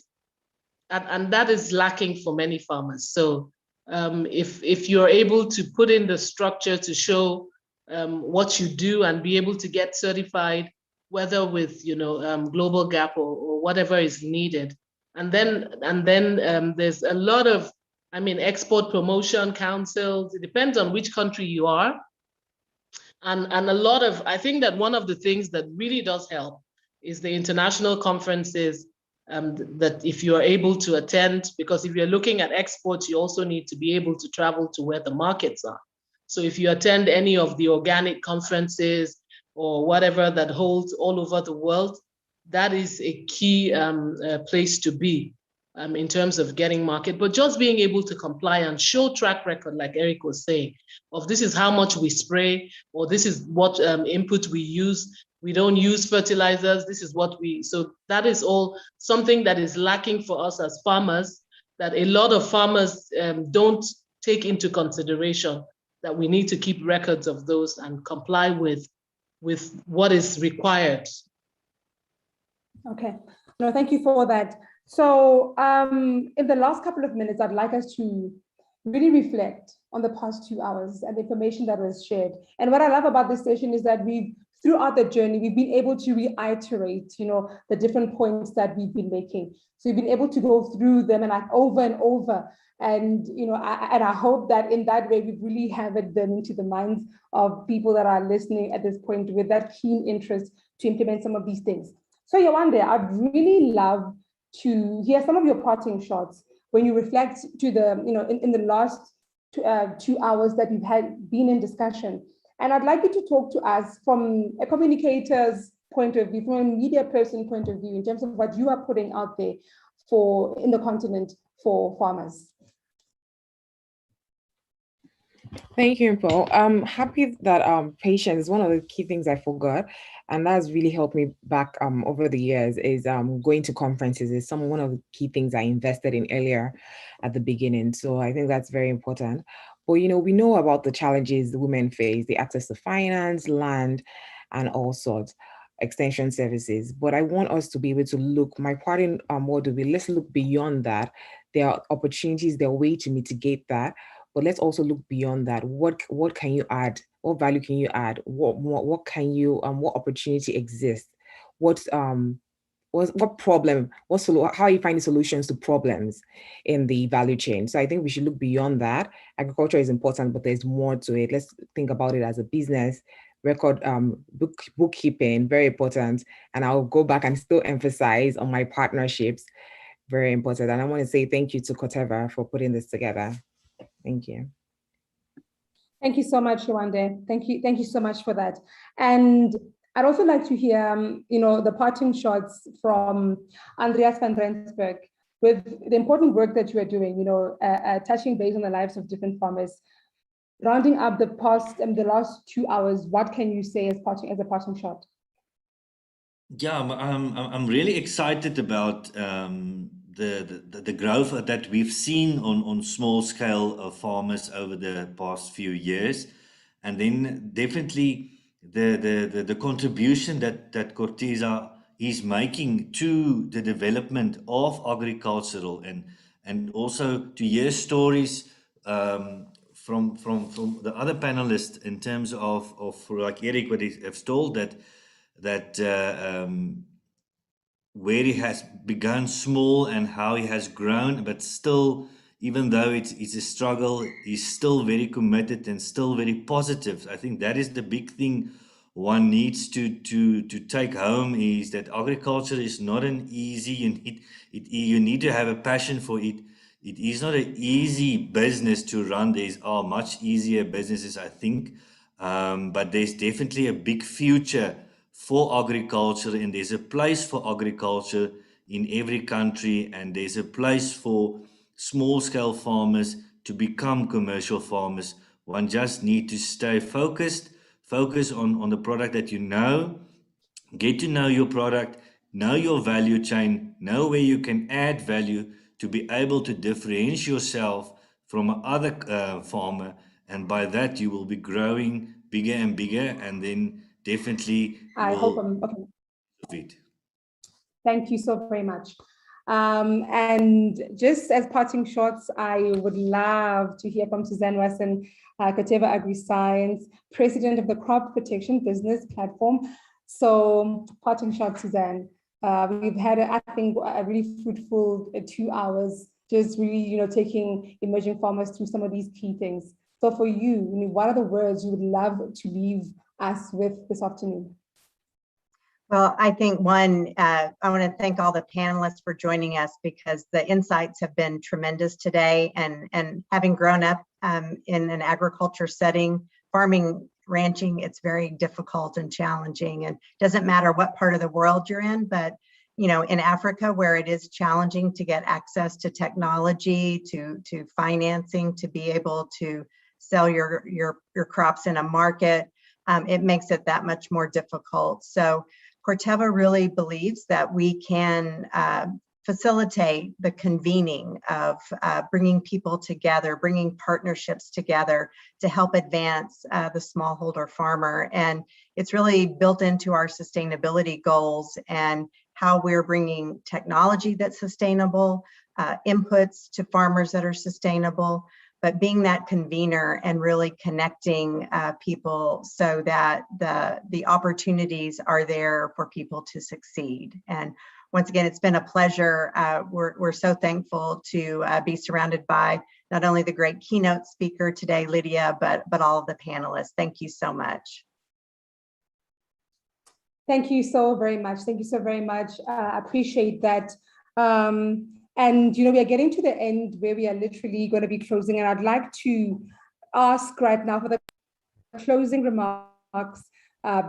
and that is lacking for many farmers. So, if you're able to put in the structure to show what you do and be able to get certified, whether with global gap or whatever is needed, and then there's a lot of, export promotion councils. It depends on which country you are, and a lot of, I think that one of the things that really does help is the international conferences that if you are able to attend, because if you're looking at exports, you also need to be able to travel to where the markets are. So if you attend any of the organic conferences or whatever that holds all over the world, that is a key place to be. in terms of getting market, but just being able to comply and show track record, like Eric was saying, of this is how much we spray, or this is what input we use. We don't use fertilizers. This is what so that is all something that is lacking for us as farmers, that a lot of farmers don't take into consideration, that we need to keep records of those and comply with what is required.
Okay, no, thank you for that. So in the last couple of minutes, I'd like us to really reflect on the past 2 hours and the information that was shared. And what I love about this session is that throughout the journey, we've been able to reiterate, the different points that we've been making. So we've been able to go through them and over and over. And, I hope that in that way, we've really hammered them into the minds of people that are listening at this point with that keen interest to implement some of these things. So Yewande, I'd really love to hear some of your parting shots when you reflect to the, in the last 2 hours that we've been in discussion. And I'd like you to talk to us from a communicator's point of view, from a media person point of view, in terms of what you are putting out there in the continent for farmers.
Thank you, Paul. I'm happy that patience is one of the key things I forgot, and that's really helped me back over the years, is going to conferences is one of the key things I invested in earlier at the beginning. So I think that's very important. But we know about the challenges the women face, the access to finance, land, and all sorts, extension services. But I want us to be able to look, my parting word will be, let's look beyond that. There are opportunities, there are ways to mitigate that. But let's also look beyond that. What can you add? What value can you add? What can you what opportunity exists? What problem? How are you finding solutions to problems in the value chain? So I think we should look beyond that. Agriculture is important, but there's more to it. Let's think about it as a business. Record bookkeeping, very important. And I'll go back and still emphasize on my partnerships, very important. And I want to say thank you to Corteva for putting this together. Thank you.
Thank you so much, Yewande. Thank you so much for that. And I'd also like to hear, the parting shots from Andreas van Rensburg with the important work that you are doing, touching base on the lives of different farmers. Rounding up the last 2 hours, what can you say as a parting shot?
Yeah, I'm really excited about the growth that we've seen on small scale farmers over the past few years, and then definitely the contribution that Corteva is making to the development of agricultural, and also to hear stories from the other panelists in terms of like Eric, what he has told that where he has begun small and how he has grown, but still, even though it's a struggle, he's still very committed and still very positive. I think that is the big thing one needs to take home, is that agriculture is not an easy, you need to have a passion for it. It is not an easy business to run. There are much easier businesses, I think, but there's definitely a big future for agriculture, and there's a place for agriculture in every country, and there's a place for small-scale farmers to become commercial farmers. One just need to stay focus on the product that you know, get to know your product, know your value chain, know where you can add value to be able to differentiate yourself from another farmer, and by that you will be growing bigger and bigger, and then definitely
I hope I'm okay. Thank you so very much. And just as parting shots, I would love to hear from Suzanne Weston, Corteva Agriscience, President of the Crop Protection Business Platform. So parting shot, Suzanne. We've had, I think, a really fruitful 2 hours, just really, taking emerging farmers through some of these key things. So for you, what are the words you would love to leave us with this afternoon?
Well, I think I want to thank all the panelists for joining us, because the insights have been tremendous today. And having grown up in an agriculture setting, farming, ranching, it's very difficult and challenging. And it doesn't matter what part of the world you're in, but in Africa, where it is challenging to get access to technology, to financing, to be able to sell your crops in a market, it makes it that much more difficult. So Corteva really believes that we can facilitate the convening of bringing people together, bringing partnerships together to help advance the smallholder farmer. And it's really built into our sustainability goals and how we're bringing technology that's sustainable, inputs to farmers that are sustainable, but being that convener and really connecting people so that the opportunities are there for people to succeed. And once again, it's been a pleasure. We're so thankful to be surrounded by not only the great keynote speaker today, Lydia, but all of the panelists. Thank you so much.
Thank you so very much. Thank you so very much. I appreciate that. And we are getting to the end where we are literally going to be closing. And I'd like to ask right now for the closing remarks,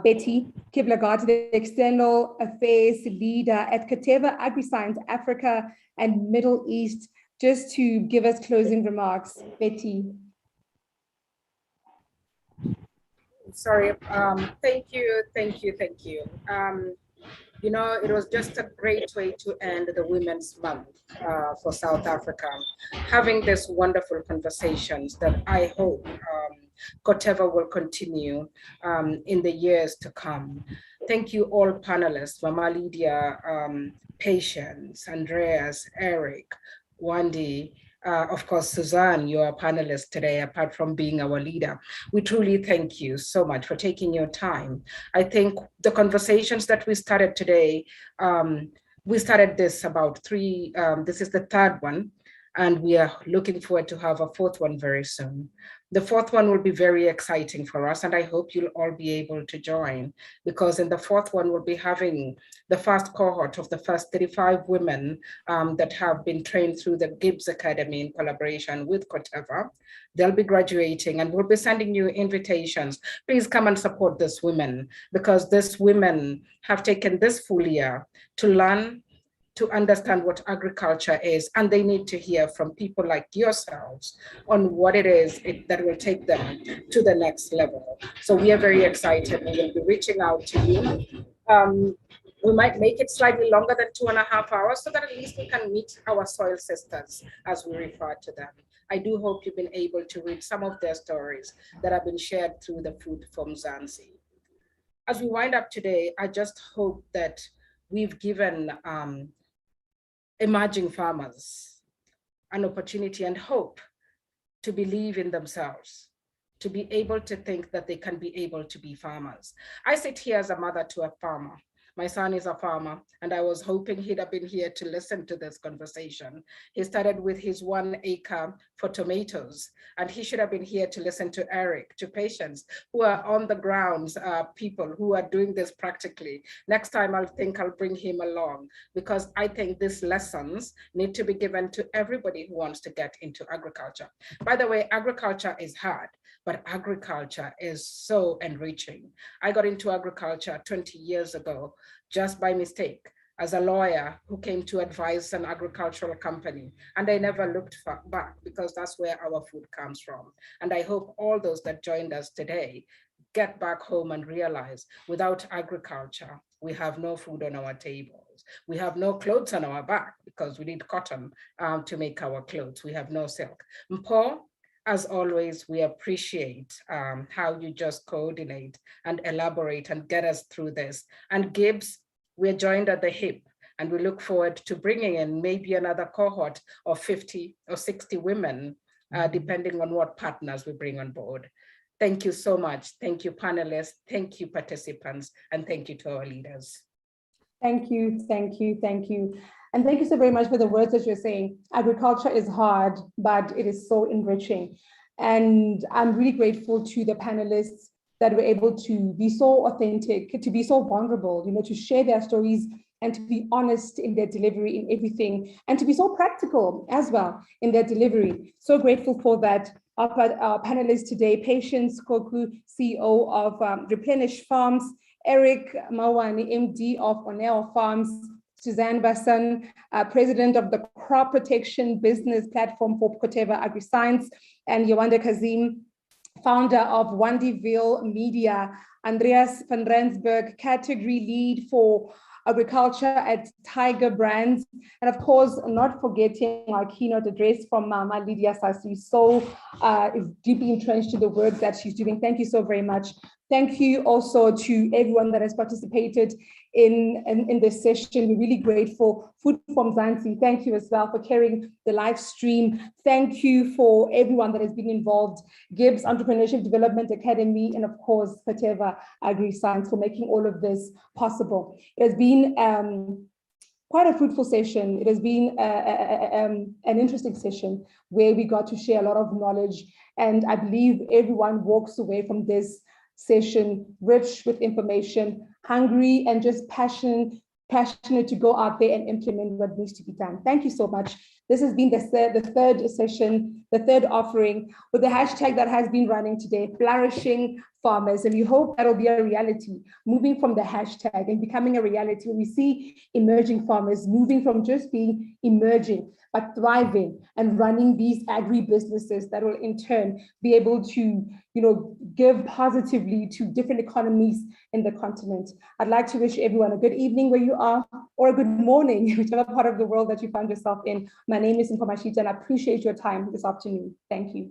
Betty Kiblagati, the External Affairs Leader at Corteva Agriscience, Africa and Middle East, just to give us closing remarks. Betty.
Sorry, thank you. It was just a great way to end the Women's Month for South Africa, having this wonderful conversations that I hope Corteva will continue in the years to come. Thank you all panelists, Mama Lydia, Patience, Andreas, Eric, Wendy, of course, Suzanne, you are a panelist today, apart from being our leader. We truly thank you so much for taking your time. I think the conversations that we started today, we started this about this is the third one, and we are looking forward to have a fourth one very soon. The fourth one will be very exciting for us, and I hope you'll all be able to join, because in the fourth one, we'll be having the first cohort of the first 35 women that have been trained through the GIBS Academy in collaboration with Corteva. They'll be graduating, and we'll be sending you invitations. Please come and support these women, because these women have taken this full year to learn, to understand what agriculture is, and they need to hear from people like yourselves on what it is that will take them to the next level. So we are very excited. We will be reaching out to you. We might make it slightly longer than 2.5 hours so that at least we can meet our soil sisters, as we refer to them. I do hope you've been able to read some of their stories that have been shared through the Food from Zanzi. As we wind up today, I just hope that we've given emerging farmers an opportunity and hope to believe in themselves, to be able to think that they can be able to be farmers. I sit here as a mother to a farmer. My son is a farmer, and I was hoping he'd have been here to listen to this conversation. He started with his 1 acre for tomatoes, and he should have been here to listen to Eric, to Patience, who are on the grounds, people who are doing this practically. Next time, I'll bring him along, because I think these lessons need to be given to everybody who wants to get into agriculture. By the way, agriculture is hard, but agriculture is so enriching. I got into agriculture 20 years ago, just by mistake, as a lawyer who came to advise an agricultural company. And I never looked back, because that's where our food comes from. And I hope all those that joined us today get back home and realize without agriculture, we have no food on our tables. We have no clothes on our back, because we need cotton to make our clothes. We have no silk. Mpo, as always, we appreciate how you just coordinate and elaborate and get us through this. And GIBS, we're joined at the hip, and we look forward to bringing in maybe another cohort of 50 or 60 women, depending on what partners we bring on board. Thank you so much. Thank you, panelists. Thank you, participants. And thank you to our leaders.
Thank you, thank you, thank you. And thank you so very much for the words that you're saying. Agriculture is hard, but it is so enriching. And I'm really grateful to the panelists that were able to be so authentic, to be so vulnerable, to share their stories and to be honest in their delivery in everything, and to be so practical as well in their delivery. So grateful for that. Our panelists today, Patience Koku, CEO of Replenish Farms, Eric Mawani, MD of Oneo Farms, Suzanne Weston, President of the Crop Protection Business Platform for Corteva Agriscience, and Yewande Kazim, founder of Wandiville Media, Andreas van Rensburg, Category Lead for Agriculture at Tiger Brands, and of course, not forgetting our keynote address from Mama Lydia Sasu, so deeply entrenched to the work that she's doing. Thank you so very much. Thank you also to everyone that has participated in this session. We're really grateful. Food from Zanzi, thank you as well for carrying the live stream. Thank you for everyone that has been involved. GIBS, Entrepreneurship Development Academy, and of course, Corteva Agriscience for making all of this possible. It has been quite a fruitful session. It has been an interesting session where we got to share a lot of knowledge. And I believe everyone walks away from this session rich with information, hungry, and just passionate to go out there and implement what needs to be done. Thank you so much. This has been the third session, the third offering with the hashtag that has been running today, Flourishing Farmers. And we hope that'll be a reality, moving from the hashtag and becoming a reality when we see emerging farmers moving from just being emerging, but thriving and running these agri-businesses that will in turn be able to, give positively to different economies in the continent. I'd like to wish everyone a good evening where you are, or a good morning, whichever part of the world that you find yourself in. My name is Mpho Mashita, and I appreciate your time this afternoon. Thank you.